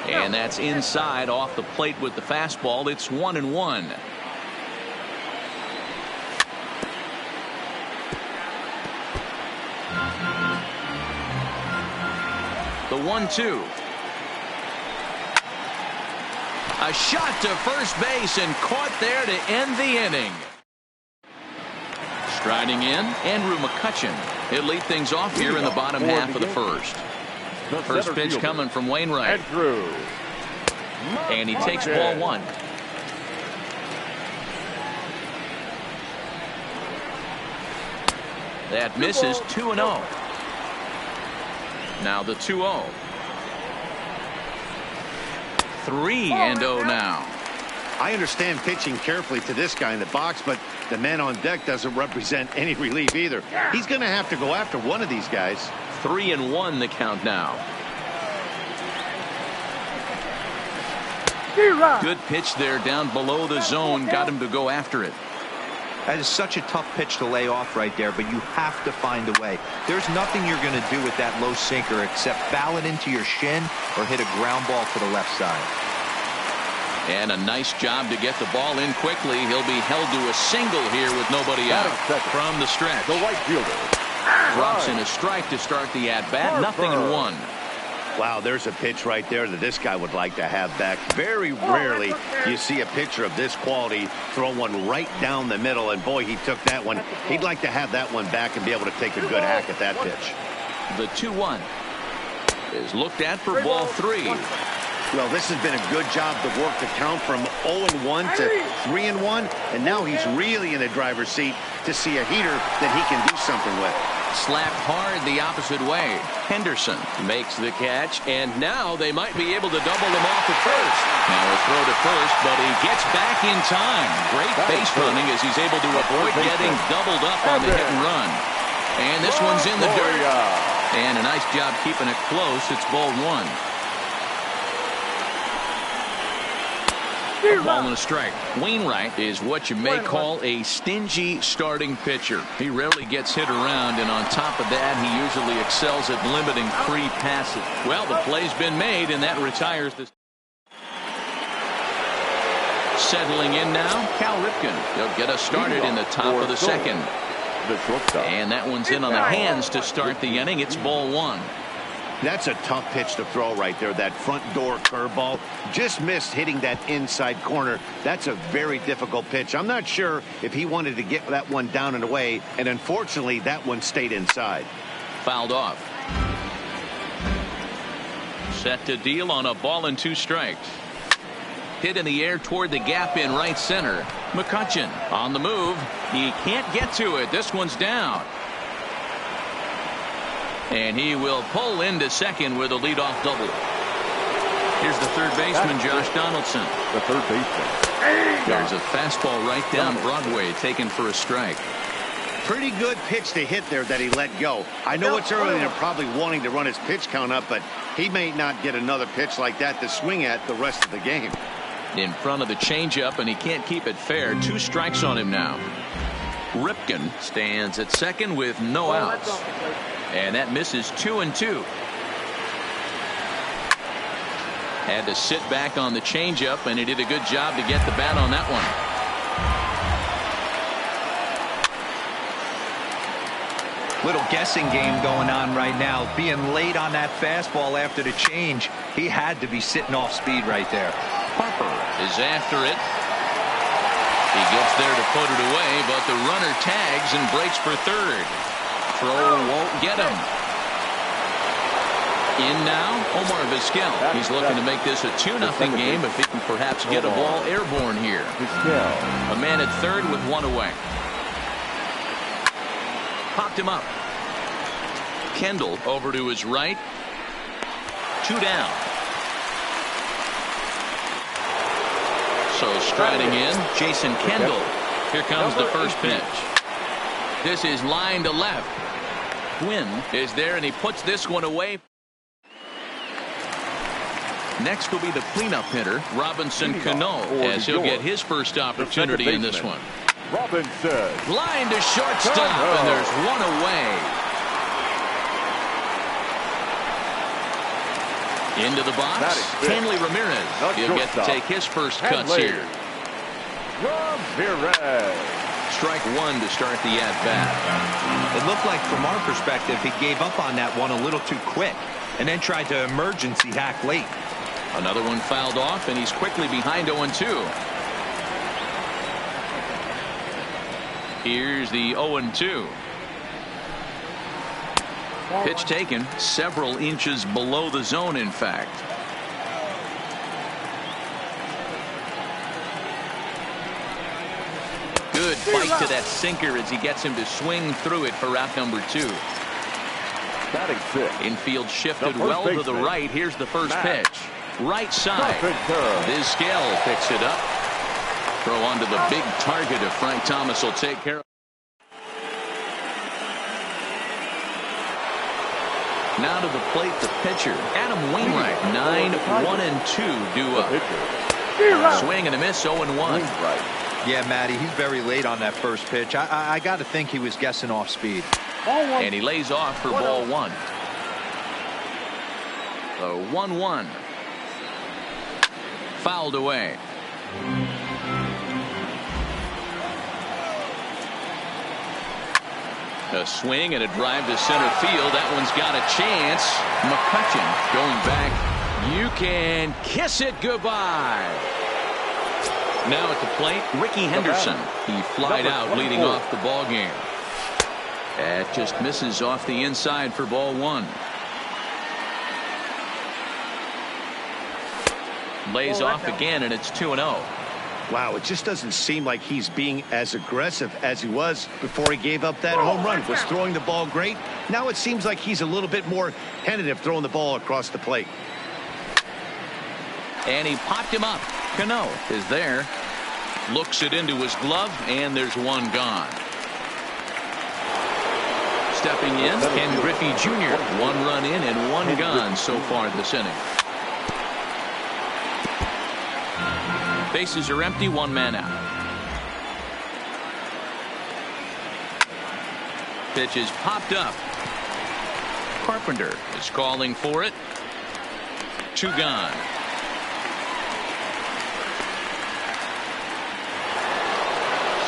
And that's inside off the plate with the fastball. It's 1-1. The 1-2. A shot to first base and caught there to end the inning. Striding in, Andrew McCutchen. He'll lead things off here in the bottom half of the first. First pitch coming from Wainwright. And he takes ball one. That misses. 2-0. Now the 2-0. 3-0 now. I understand pitching carefully to this guy in the box, but the man on deck doesn't represent any relief either. He's going to have to go after one of these guys. 3-1 the count now. Good pitch there down below the zone. Got him to go after it. That is such a tough pitch to lay off right there, but you have to find a way. There's nothing you're going to do with that low sinker except foul it into your shin or hit a ground ball to the left side. And a nice job to get the ball in quickly. He'll be held to a single here with nobody out from the stretch. The right fielder. Drops in a strike to start the at-bat. 0-1. Wow, there's a pitch right there that this guy would like to have back. Very rarely you see a pitcher of this quality throw one right down the middle, and boy, he took that one. He'd like to have that one back and be able to take a good hack at that pitch. The 2-1 is looked at for ball three. Well, this has been a good job to work the count from 0-1 to 3-1, and now he's really in the driver's seat to see a heater that he can do something with. Slapped hard the opposite way. Henderson makes the catch, and now they might be able to double him off at first. Now a throw to first, but he gets back in time. Great base running as he's able to avoid getting doubled up on the hit and run. And this one's in the dirt. And a nice job keeping it close. It's ball one. A ball and a strike. Wainwright is what you may call a stingy starting pitcher. He rarely gets hit around, and on top of that, he usually excels at limiting free passes. Well, the play's been made, and that retires the... Settling in now, Cal Ripken. He'll get us started in the top of the second. And that one's in on the hands to start the inning. It's ball one. That's a tough pitch to throw right there. That front door curveball just missed hitting that inside corner. That's a very difficult pitch. I'm not sure if he wanted to get that one down and away, and unfortunately that one stayed inside. Fouled off. Set to deal on a ball and 2 strikes. Hit in the air toward the gap in right center. McCutchen on the move. He can't get to it. This one's down. And he will pull into second with a leadoff double. Here's the third baseman, Josh Donaldson. The third baseman. There's a fastball right down Broadway, taken for a strike. Pretty good pitch to hit there that he let go. I know it's early and they're probably wanting to run his pitch count up, but he may not get another pitch like that to swing at the rest of the game. In front of the changeup, and he can't keep it fair. 2 strikes on him now. Ripken stands at second with no outs. And that misses 2-2. Had to sit back on the changeup, and he did a good job to get the bat on that one. Little guessing game going on right now. Being late on that fastball after the change. He had to be sitting off speed right there. Harper is after it. He gets there to put it away, but the runner tags and breaks for third. Throw won't get him. In now, Omar Vizquel. He's looking to make this a 2-0 game if he can perhaps get a ball airborne here. A man at third with 1 away. Popped him up. Kendall over to his right. 2 down. So striding in, Jason Kendall. Here comes the first pitch. This is line to left. Quinn is there, and he puts this one away. Next will be the cleanup hitter, Robinson Cano, as he'll get his first opportunity in this one. Robinson. Line to shortstop, and there's 1 away. Into the box, Hanley Ramirez. He'll get to take his first cuts here. Ramirez. Strike 1 to start the at-bat. It looked like from our perspective he gave up on that one a little too quick and then tried to emergency hack late. Another one fouled off, and he's quickly behind 0-2. Here's the 0-2. Pitch taken several inches below the zone, in fact. Good bite to that sinker as he gets him to swing through it for out number 2. Infield shifted well to the right. Here's the first pitch. Right side. Vizquel picks it up. Throw onto the big target if Frank Thomas will take care of. Now to the plate, the pitcher, Adam Wainwright. 9-1-2 due up. Swing and a miss, 0-1. Yeah, Matty, he's very late on that first pitch. I got to think he was guessing off speed. And he lays off for ball 1. The 1-1. Fouled away. A swing and a drive to center field. That one's got a chance. McCutchen going back. You can kiss it goodbye. Now at the plate, Ricky Henderson. He flied out leading off the ball game. That just misses off the inside for ball 1. Lays off again, and it's 2-0. Wow, it just doesn't seem like he's being as aggressive as he was before he gave up that home run. Was throwing the ball great. Now it seems like he's a little bit more tentative throwing the ball across the plate. And he popped him up. Cano is there. Looks it into his glove, and there's 1 gone. Stepping in, Ken Griffey Jr. 1 run in and 1 gone so far this inning. Bases are empty, 1 man out. Pitch is popped up. Carpenter is calling for it. 2 gone.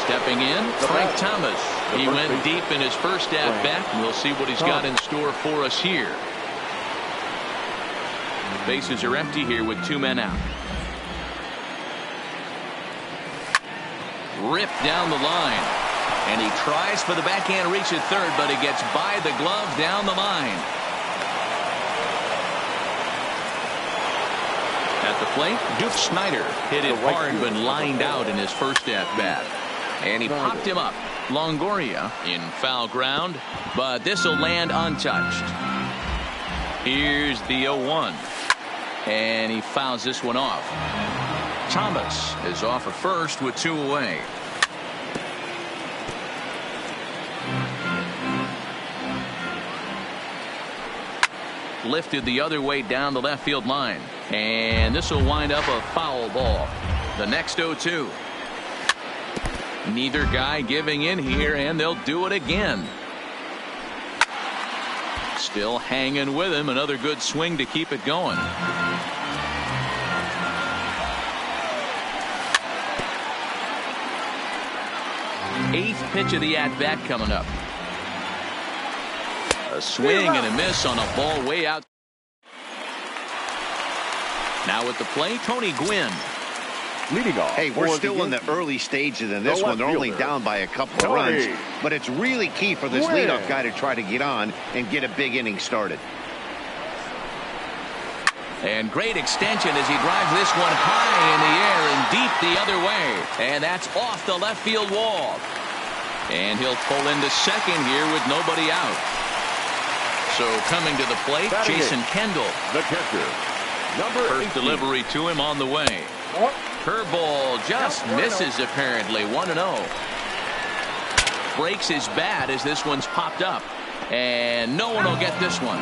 Stepping in, Frank Thomas. He went deep in his first at-bat. We'll see what he's got in store for us here. Bases are empty here with 2 men out. Ripped down the line, and he tries for the backhand reach at third, but he gets by the glove down the line. At the plate, Duke Snyder hit it hard but lined out in his first at bat, and he popped him up. Longoria in foul ground, but this will land untouched. Here's the 0-1, and he fouls this one off. Thomas is off at first with 2 away. puck lifted the other way down the left field line. And this will wind up a foul ball. The next 0-2. Neither guy giving in here, and they'll do it again. Still hanging with him. Another good swing to keep it going. Eighth pitch of the at-bat coming up. A swing and a miss on a ball way out. Now at the plate, Tony Gwynn. Leading off. Hey, we're still in the early stages in this one. They're only down by a couple of runs. But it's really key for this leadoff guy to try to get on and get a big inning started. And great extension as he drives this one high in the air and deep the other way. And that's off the left field wall. And he'll pull into second here with nobody out. So coming to the plate, Jason Kendall. The catcher, number First 18. delivery to him on the way. Curveball just misses apparently. 1-0. Breaks his bat as this one's popped up. And no one will get this one.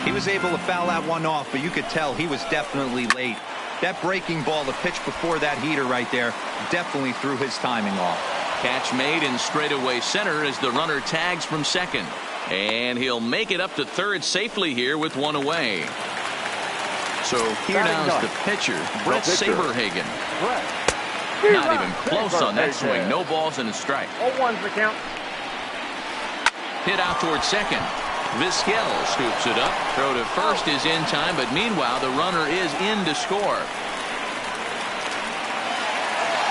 He was able to foul that one off, but you could tell he was definitely late. That breaking ball, the pitch before that heater right there, definitely threw his timing off. Catch made in straightaway center as the runner tags from second. And he'll make it up to third safely here with one away. So here now is the pitcher, Brett Saberhagen. Not even close on that swing. No balls and a strike. 0-1's the count. Hit out towards second. Vizquel scoops it up. Throw to first is in time, but meanwhile the runner is in to score.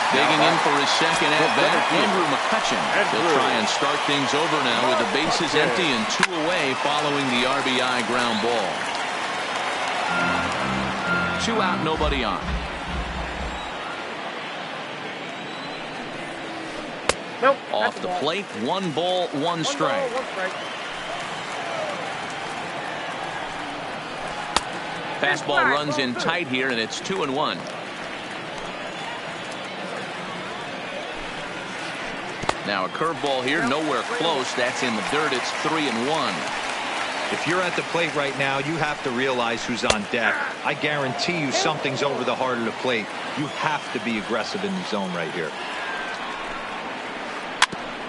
Digging in for his second at bat, Andrew McCutchen. He'll try and start things over now with the bases empty and 2 away following the RBI ground ball. 2 out, nobody on. Nope. Off the plate, 1 ball, 1 strike. Fastball runs in tight here, and it's 2-1. Now a curveball here, nowhere close. That's in the dirt. It's 3-1. If you're at the plate right now, you have to realize who's on deck. I guarantee you something's over the heart of the plate. You have to be aggressive in the zone right here.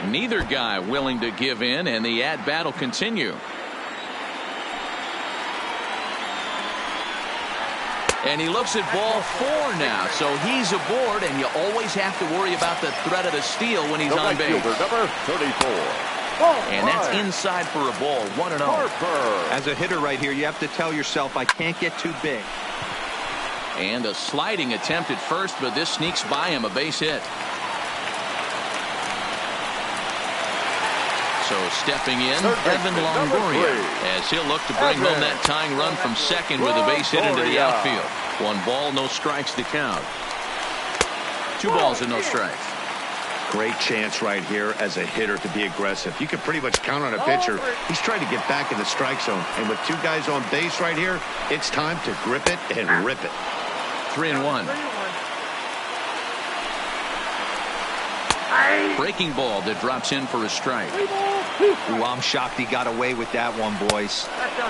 Neither guy willing to give in, and the at-bat will continue. And he looks at ball 4 now, so he's aboard, and you always have to worry about the threat of the steal when he's on base. Number 34. And that's inside for a ball. 1-0. As a hitter right here, you have to tell yourself, I can't get too big. And a sliding attempt at first, but this sneaks by him, a base hit. So stepping in, Evan Longoria, as he'll look to bring home that tying run from second with a base hit into the outfield. 1 ball, no strikes to count. 2 balls and no strikes. Great chance right here as a hitter to be aggressive. You can pretty much count on a pitcher. He's trying to get back in the strike zone. And with 2 guys on base right here, it's time to grip it and rip it. 3-1. Breaking ball that drops in for a strike. Ooh, I'm shocked he got away with that one, boys.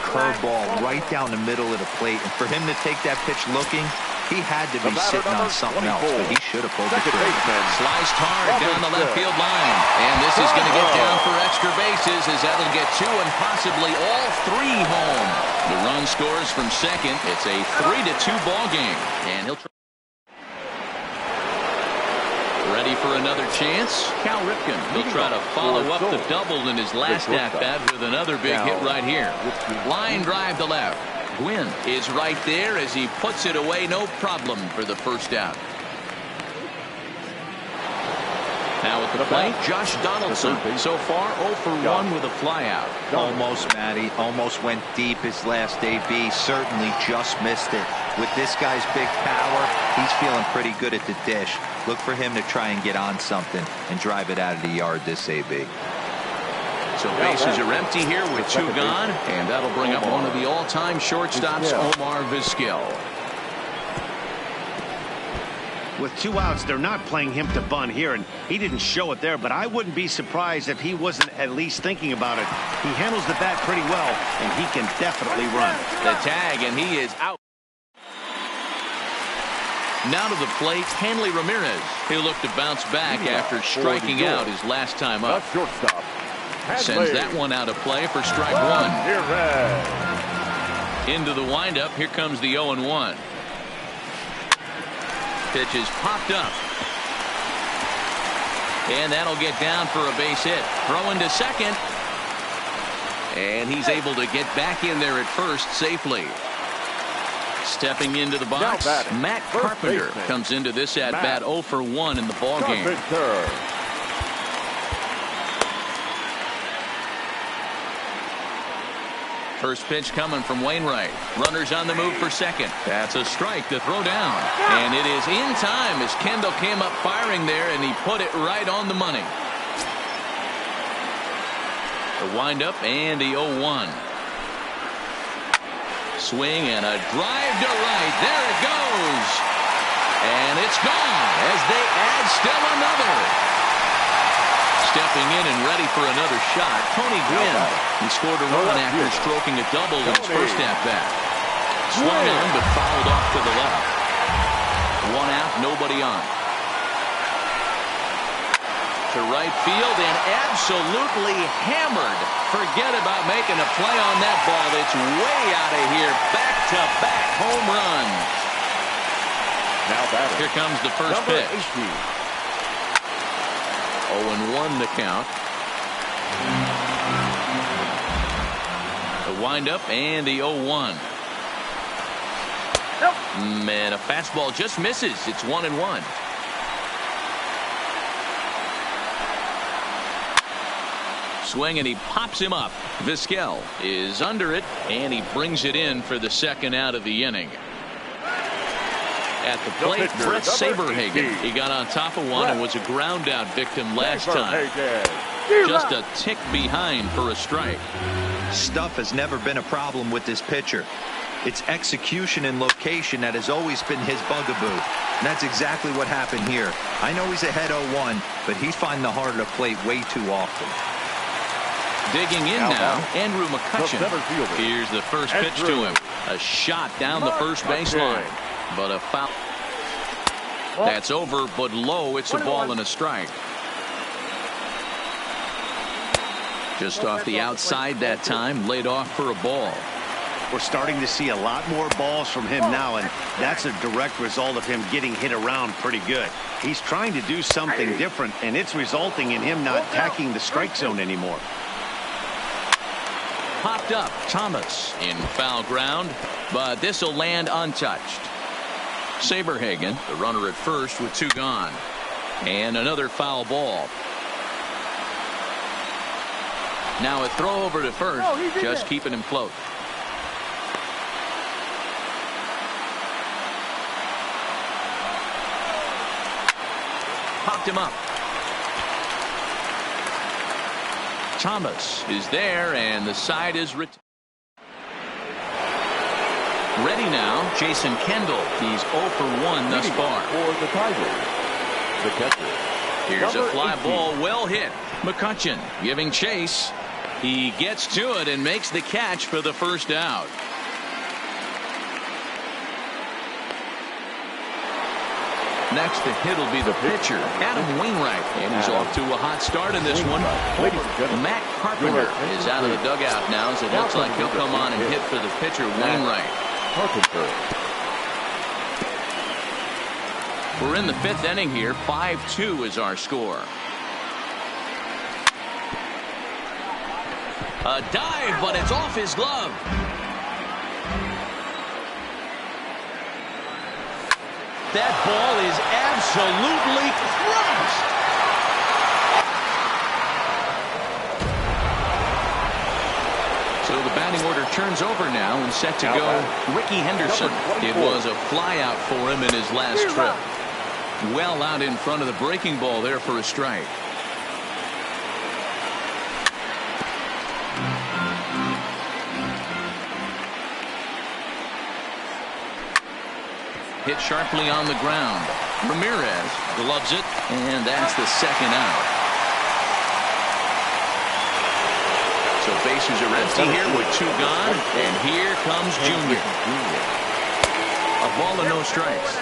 Curveball right down the middle of the plate. And for him to take that pitch looking, he had to be sitting on something else, but he should have pulled the trigger. Sliced hard down the left field line. And this is going to get down for extra bases as that'll get 2 and possibly all 3 home. The run scores from second. It's a 3-2 ball game. And he'll try. Ready for another chance? Cal Ripken. He'll try to follow up the double in his last at-bat with another big hit right here. Line drive to left. Gwynn is right there as he puts it away. No problem for the first out. Now at the plate, Josh Donaldson. So far 0 for 1 with a flyout. Almost, Matty. Almost went deep his last AB. Certainly just missed it. With this guy's big power, he's feeling pretty good at the dish. Look for him to try and get on something and drive it out of the yard this AB. So bases are empty here with 2 gone, and that'll bring up one of the all-time shortstops, Omar Vizquel. With 2 outs, they're not playing him to bunt here, and he didn't show it there, but I wouldn't be surprised if he wasn't at least thinking about it. He handles the bat pretty well, and he can definitely run. The tag, and he is out. Now to the plate, Hanley Ramirez. He'll look to bounce back after striking out his last time up. Shortstop. Sends that one out of play for strike one. Into the windup. Here comes the 0-1. Pitch is popped up. And that'll get down for a base hit. Throw into second. And he's able to get back in there at first safely. Stepping into the box, Matt Carpenter comes into this at-bat 0 for 1 in the ballgame. First pitch coming from Wainwright. Runners on the move for second. That's a strike to throw down. And it is in time as Kendall came up firing there, and he put it right on the money. The windup and the 0-1. Swing and a drive to right. There it goes. And it's gone as they add still another. Stepping in and ready for another shot, Tony Gwynn. He scored a run after stroking a double in his first at-bat. Swung on but fouled off to the left. 1 out, nobody on. To right field and absolutely hammered. Forget about making a play on that ball. It's way out of here. Back-to-back home runs. Now batter. Here comes the first Number pitch. 18. 0-1 the count. The windup and the 0-1. Man, a fastball just misses. It's 1-1. Swing and he pops him up. Vizquel is under it and he brings it in for the second out of the inning. At the plate, Brett Saberhagen. He got on top of one and was a ground out victim last time. Just a tick behind for a strike. Stuff has never been a problem with this pitcher. It's execution and location that has always been his bugaboo. And that's exactly what happened here. I know he's ahead 0-1, but he's finding the heart of the plate way too often. Digging in now, Andrew McCutcheon. Here's the first pitch to him. A shot down the first baseline. But a foul. That's over, but low. It's a ball and a strike. Just off the outside that time, laid off for a ball. We're starting to see a lot more balls from him now, and that's a direct result of him getting hit around pretty good. He's trying to do something different, and it's resulting in him not attacking the strike zone anymore. Popped up. Thomas in foul ground, but this will land untouched. Saberhagen, the runner at first with 2 gone. And another foul ball. Now a throw over to first, just keeping him float. Popped him up. Thomas is there, and the side is ready now. Jason Kendall. He's 0 for 1 thus far. For the Tigers, the catcher. Here's a fly 18. ball, well hit. McCutcheon giving chase. He gets to it and makes the catch for the first out. Next to hit will be the pitcher, Adam Wainwright. And he's off to a hot start in this one. Matt Carpenter is out of the dugout now, so it looks like he'll come on and hit for the pitcher, Wainwright. We're in the 5th inning here. 5-2 is our score. A dive, but it's off his glove. That ball is absolutely crushed. So the batting order turns over now and set to go Ricky Henderson. It was a fly out for him in his last trip. Well out in front of the breaking ball there for a strike. Hit sharply on the ground. Ramirez gloves it, and that's the second out. So bases are empty here with 2 gone, and here comes Junior. A ball and no strikes.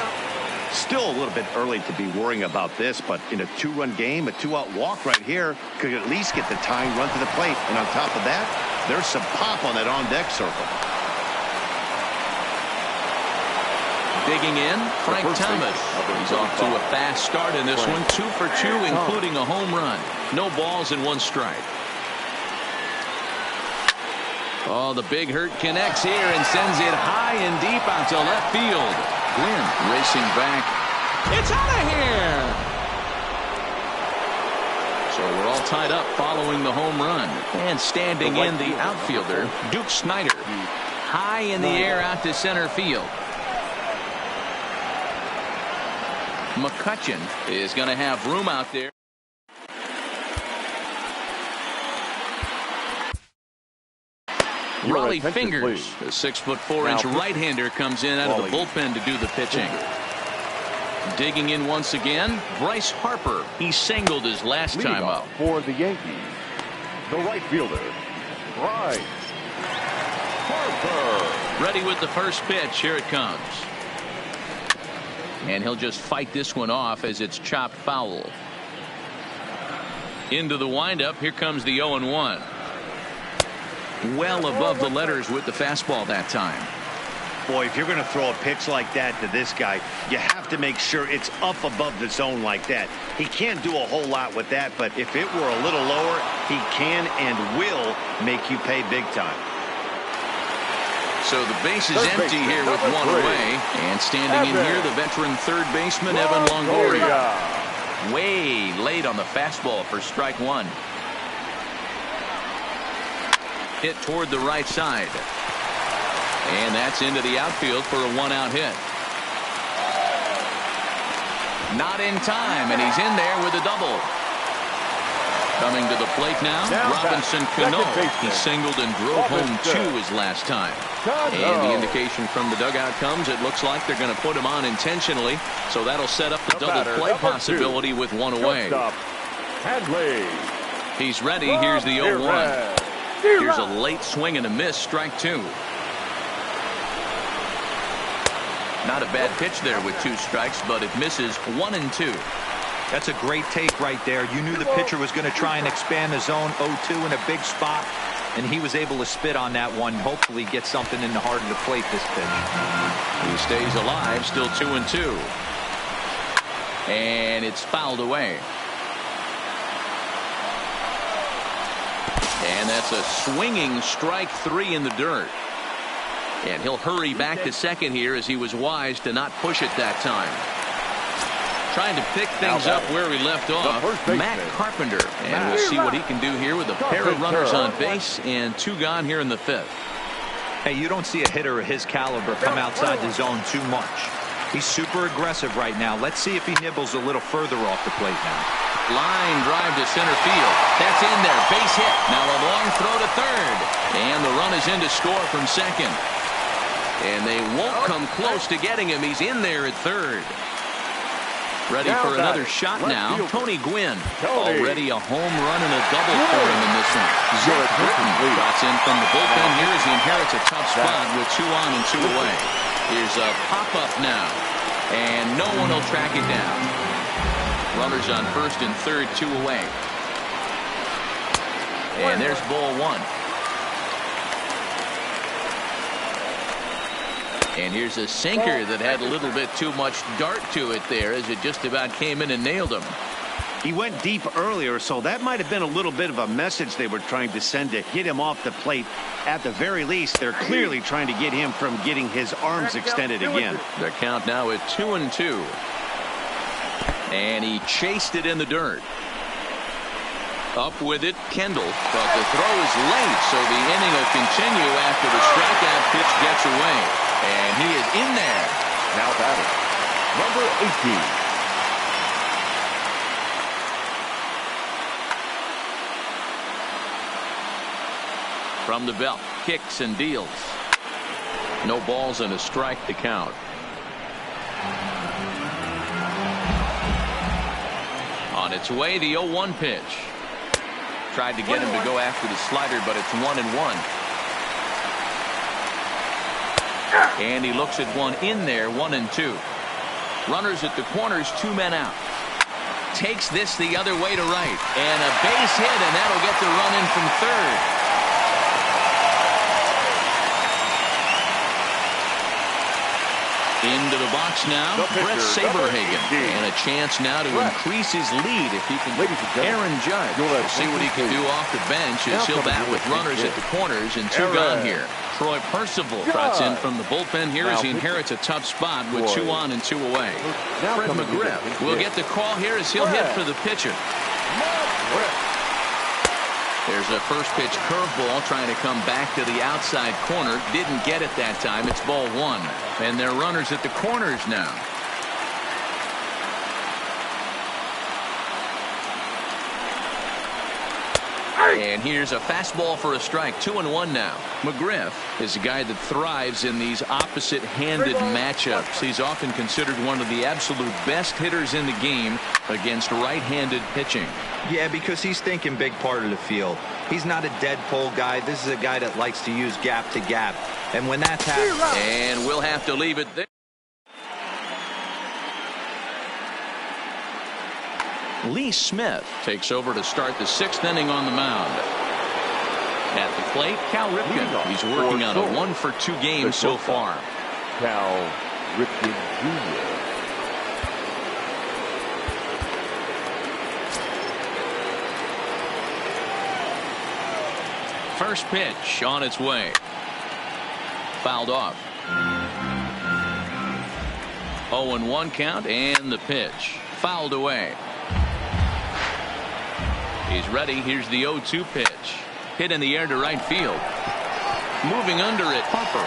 Still a little bit early to be worrying about this, but in a 2-run game, a 2-out walk right here could at least get the tying run to the plate. And on top of that, there's some pop on that on-deck circle. Digging in, Frank Thomas. He's off to a fast start in this one. 2 for 2, including a home run. No balls and 1 strike. Oh, the big hurt connects here and sends it high and deep out to left field. Gwynn racing back. It's out of here. So we're all tied up following the home run. And standing in the outfielder, Duke Snider. High in the air out to center field. McCutchen is going to have room out there. Raleigh Fingers, the 6'4" right-hander, comes in out of the bullpen to do the pitching. Digging in once again, Bryce Harper. He singled his last time up. For the Yankees, the right fielder, Bryce Harper. Ready with the first pitch. Here it comes. And he'll just fight this one off as it's chopped foul. Into the windup. Here comes the 0-1. Well above the letters with the fastball that time. Boy, if you're going to throw a pitch like that to this guy, you have to make sure it's up above the zone like that. He can't do a whole lot with that, but if it were a little lower, he can and will make you pay big time. So the base is empty here with 1 away. And standing in here, the veteran third baseman, Evan Longoria. Way late on the fastball for strike 1. Hit toward the right side. And that's into the outfield for a 1-out hit. Not in time, and he's in there with a double. Coming to the plate now, Robinson Cano. He singled and drove home 2 his last time. And the indication from the dugout comes, it looks like they're going to put him on intentionally. So that'll set up the double play possibility with 1 away. He's ready. Here's the 0-1. Here's a late swing and a miss, strike 2. Not a bad pitch there with 2 strikes, but it misses 1 and 2. That's a great take right there. You knew the pitcher was going to try and expand the zone. 0-2 in a big spot, and he was able to spit on that one. Hopefully get something in the heart of the plate this pitch. He stays alive, still 2 and 2. And it's fouled away. And that's a swinging strike 3 in the dirt. And he'll hurry back to second here as he was wise to not push it that time. Trying to pick things up where he left off, Matt Carpenter. And we'll see what he can do here with a pair of runners on base and 2 gone here in the 5th. Hey, you don't see a hitter of his caliber come outside the zone too much. He's super aggressive right now. Let's see if he nibbles a little further off the plate now. Line drive to center field. That's in there. Base hit. Now a long throw to third. And the run is in to score from second. And they won't come close to getting him. He's in there at third. Ready for another shot now. Tony Gwynn. Already a home run and a double for him in this one. Zach Britton shots in from the bullpen here as he inherits a tough spot with 2 on and 2 away. Here's a pop-up now. And no one will track it down. Runners on first and third, 2 away. And there's ball 1. And here's a sinker that had a little bit too much dart to it there as it just about came in and nailed him. He went deep earlier, so that might have been a little bit of a message they were trying to send to hit him off the plate. At the very least, they're clearly trying to get him from getting his arms extended again. The count now at 2 and 2. And he chased it in the dirt. Up with it, Kendall. But the throw is late, so the inning will continue after the strikeout pitch gets away. And he is in there. Now batting, number 18. From the belt, kicks and deals. No balls and a strike to count. On its way, the 0-1 pitch. Tried to get him to go after the slider, but it's 1-1. And he looks at one in there, 1-2. Runners at the corners, 2 men out. Takes this the other way to right. And a base hit, and that'll get the run in from third. Into the box now, Brett Saberhagen. And a chance now to increase his lead if he can. Aaron Judge. We'll see what he can do off the bench as he'll bat with runners at the corners and 2 gone here. Troy Percival trots in from the bullpen here as he inherits a tough spot with 2 on and 2 away. Fred McGriff will get the call here as he'll hit for the pitcher. There's a first pitch curveball trying to come back to the outside corner. Didn't get it that time. It's ball 1. And they're runners at the corners now. And here's a fastball for a strike. 2-1 now. McGriff is a guy that thrives in these opposite-handed matchups. He's often considered one of the absolute best hitters in the game against right-handed pitching. Yeah, because he's thinking big part of the field. He's not a dead pull guy. This is a guy that likes to use gap to gap. And when that's happening. And we'll have to leave it there. Lee Smith takes over to start the 6th inning on the mound. At the plate, Cal Ripken. He's working on a 1-for-2 game so far. Cal Ripken Jr. First pitch on its way. Fouled off. 0-1 count and the pitch. Fouled away. He's ready. Here's the 0-2 pitch. Hit in the air to right field. Moving under it, Harper.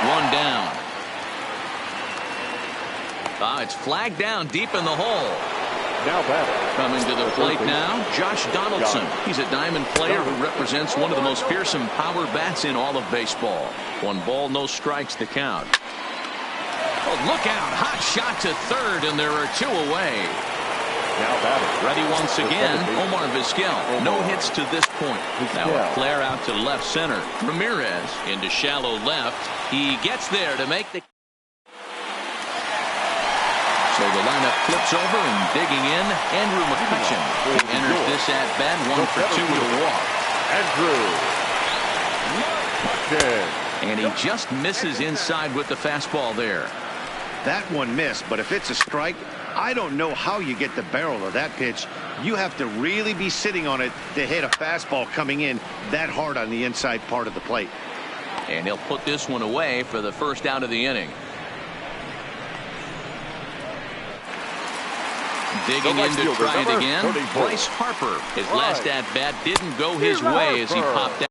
1 down. It's flagged down deep in the hole. Now batting. Coming to the plate now, Josh Donaldson. He's a diamond player who represents one of the most fearsome power bats in all of baseball. 1 ball, no strikes to count. Oh, look out. Hot shot to third, and there are 2 away. Now batting. Ready once again, Omar Vizquel. No hits to this point. Now a flare out to left center. Ramirez into shallow left. He gets there to make the. So the lineup flips over and digging in, Andrew McCutchen. He enters this at bat, 1 for 2 with a walk. Andrew. And he just misses inside with the fastball there. That one missed, but if it's a strike, I don't know how you get the barrel of that pitch. You have to really be sitting on it to hit a fastball coming in that hard on the inside part of the plate. And he'll put this one away for the first out of the inning. Digging in to try it again. Bryce Harper. His last at bat didn't go his way as he popped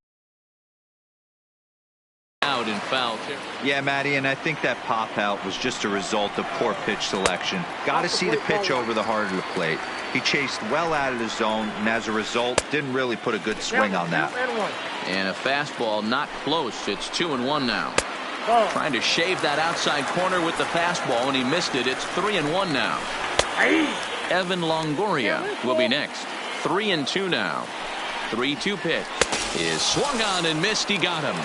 out in foul territory. Yeah, Matty, and I think that pop out was just a result of poor pitch selection. Got to see the pitch over the heart of the plate. He chased well out of the zone, and as a result, didn't really put a good swing on that. And a fastball not close. It's 2-1 now. Trying to shave that outside corner with the fastball, and he missed it. It's 3-1 now. Evan Longoria will be next. 3-2 now. 3-2 pitch is swung on and missed. He got him.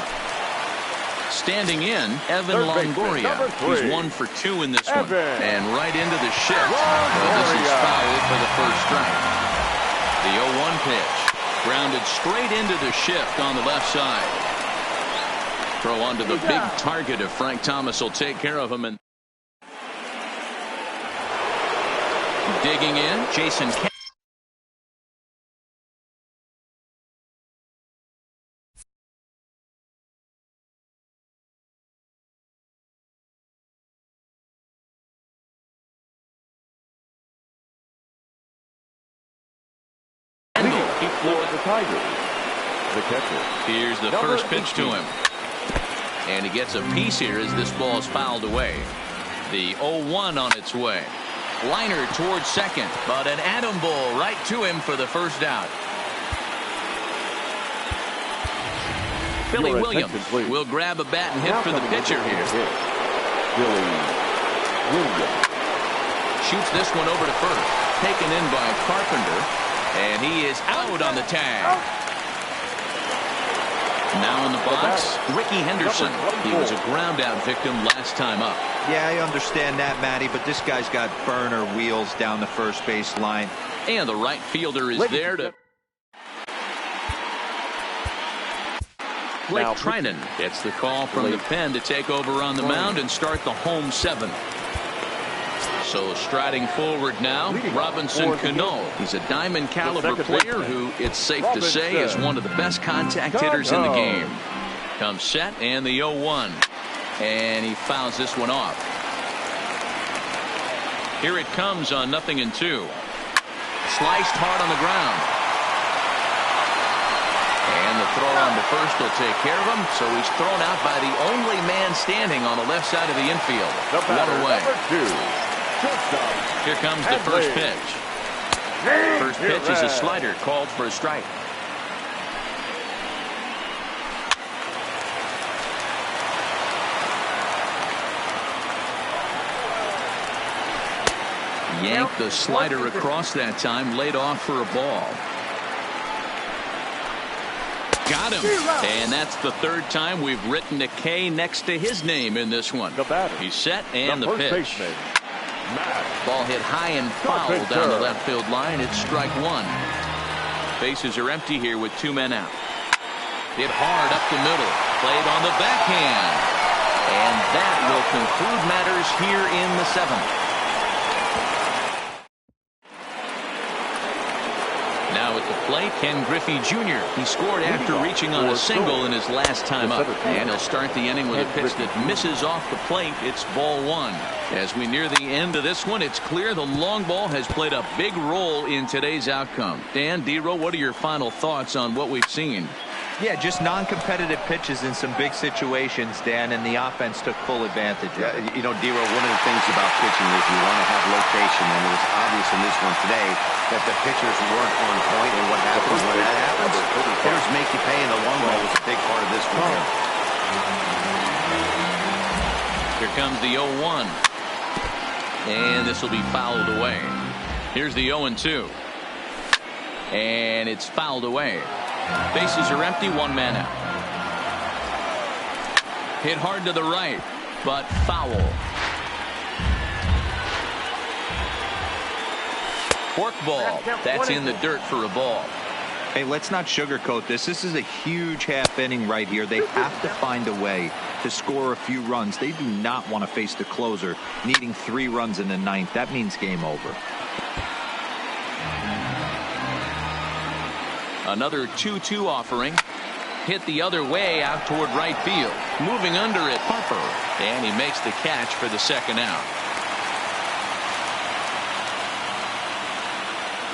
Standing in, Evan Longoria. He's 1 for 2 in this one. And right into the shift. Well, this is foul for the first strike. The 0-1 pitch. Grounded straight into the shift on the left side. Throw onto the big target if Frank Thomas will take care of him. And digging in, Jason Kemp. The catcher. Here's the first pitch to him. And he gets a piece here as this ball is fouled away. The 0-1 on its way. Liner towards second, but an atom ball right to him for the first out. Billy Williams will grab a bat and hit for the pitcher here. Billy Williams Shoots this one over to first. taken in by Carpenter, and he is out on the tag. Now in the box, Ricky Henderson. He was a ground-out victim last time up. Yeah, I understand that, Matty, but this guy's got burner wheels down the first base line. And the right fielder is there to... Blake Trinan gets the call from the pen to take over on the mound and start the home seventh. So striding forward now, Robinson Cano. He's a diamond caliber player who, it's safe to say, is one of the best contact hitters in the game. Comes set and the 0-1. And he fouls this one off. Here it comes on 0-2. Sliced hard on the ground. And the throw on to first will take care of him. So he's thrown out by the only man standing on the left side of the infield. One away. Here comes the first pitch. First pitch is a slider called for a strike. Yanked the slider across that time, laid off for a ball. Got him. And that's the third time we've written a K next to his name in this one. He's set and the pitch. Ball hit high and foul down the left field line. It's strike one. Bases are empty here with 2 men out. Hit hard up the middle. Played on the backhand. And that will conclude matters here in the seventh. Now at the plate, Ken Griffey Jr. He scored after reaching on a single in his last time up. And he'll start the inning with a pitch that misses off the plate. It's ball one. As we near the end of this one, it's clear the long ball has played a big role in today's outcome. Dan, D-Row, what are your final thoughts on what we've seen? Yeah, just non-competitive pitches in some big situations, Dan, and the offense took full advantage of it. You know, D-Row, one of the things about pitching is you want to have location, and it was obvious in this one today that the pitchers weren't on point, and what happens when that happens? Hitters make you pay, and the long ball was a big part of this one. Here comes the 0-1. And this will be fouled away. Here's the 0-2. And it's fouled away. Bases are empty, 1 man out. Hit hard to the right, but foul. Fork ball. That's in the dirt for a ball. Hey, let's not sugarcoat this. This is a huge half inning right here. They have to find a way to score a few runs. They do not want to face the closer needing 3 runs in the 9th. That means game over. Another 2-2 offering. Hit the other way out toward right field. Moving under it, Harper. And he makes the catch for the second out.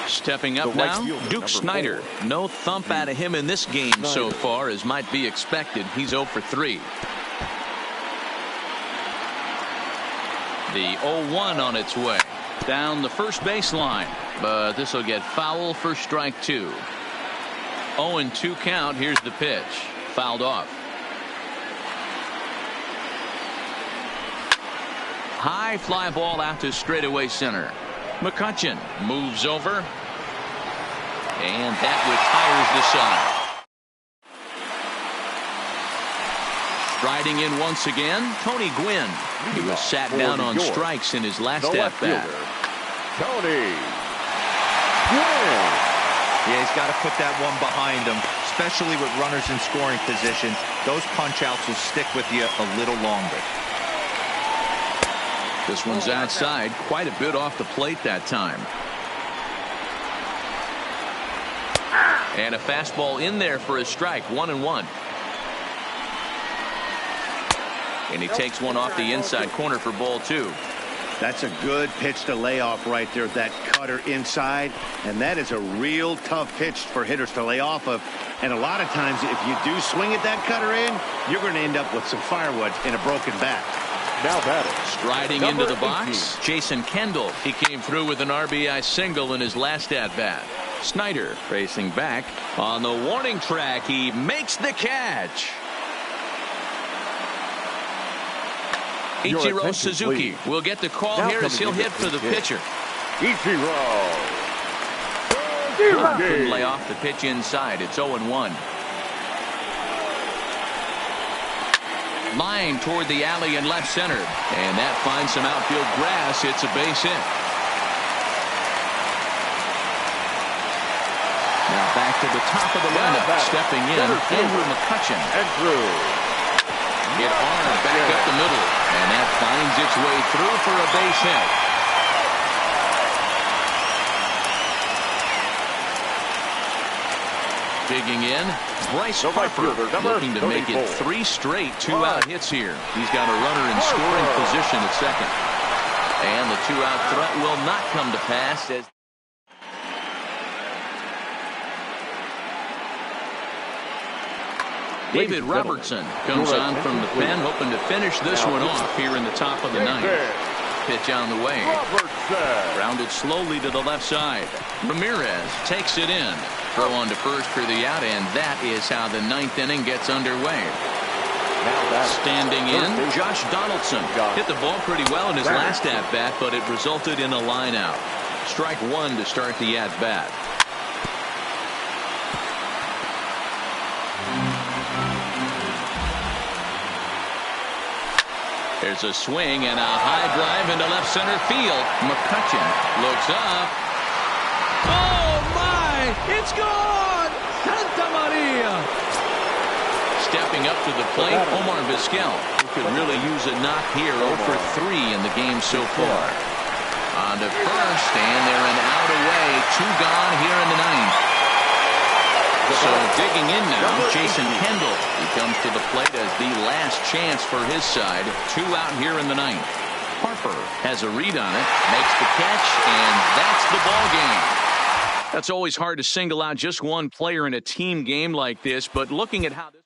Stepping up now, Duke Snider. No thump out of him in this game so far, as might be expected. He's 0 for 3. The 0-1 on its way. Down the first baseline. But this will get foul for strike 2. 0-2 count. Here's the pitch. Fouled off. High fly ball out to straightaway center. McCutchen moves over. And that retires the side. Striding in once again, Tony Gwynn. He was sat down on strikes in his last at-bat. Tony Gwynn. Yeah, he's got to put that one behind him, especially with runners in scoring position. Those punch-outs will stick with you a little longer. This one's outside, quite a bit off the plate that time. And a fastball in there for a strike, 1-1. And he takes one off the inside corner for ball 2. That's a good pitch to lay off right there, that cutter inside. And that is a real tough pitch for hitters to lay off of. And a lot of times, if you do swing at that cutter in, you're going to end up with some firewood in a broken bat. Now batting. Striding into the box, Jason Kendall. He came through with an RBI single in his last at-bat. Snider racing back. On the warning track, he makes the catch. Ichiro Suzuki will get the call here as he'll hit for the pitcher. Ichiro. Couldn't lay off the pitch inside. It's 0-1. Line toward the alley in left center. And that finds some outfield grass. It's a base hit. Now back to the top of the lineup. Stepping in, Andrew McCutcheon. Hit hard back up the middle. And that finds its way through for a base hit. Digging in, Bryce Harper looking to make it 3 straight 2-out hits here. He's got a runner in scoring position at second. And the 2-out threat will not come to pass as David Robertson comes on from the pen, hoping to finish this one off here in the top of the ninth. Pitch on the way. Grounded slowly to the left side. Ramirez takes it in. Throw on to first for the out, and that is how the ninth inning gets underway. Standing in, Josh Donaldson hit the ball pretty well in his last at-bat, but it resulted in a line out. Strike one to start the at-bat. There's a swing and a high drive into left center field. McCutcheon looks up. Oh, my! It's gone! Santa Maria! Stepping up to the plate, Omar Vizquel, who could really use a knock here. 0 for 3 in the game so far. On to first, and they're an out away. 2 gone here in the ninth. So digging in now, Jason Kendall. He comes to the plate as the last chance for his side. 2 out here in the ninth. Harper has a read on it, makes the catch, and that's the ball game. That's always hard to single out just one player in a team game like this, but looking at how this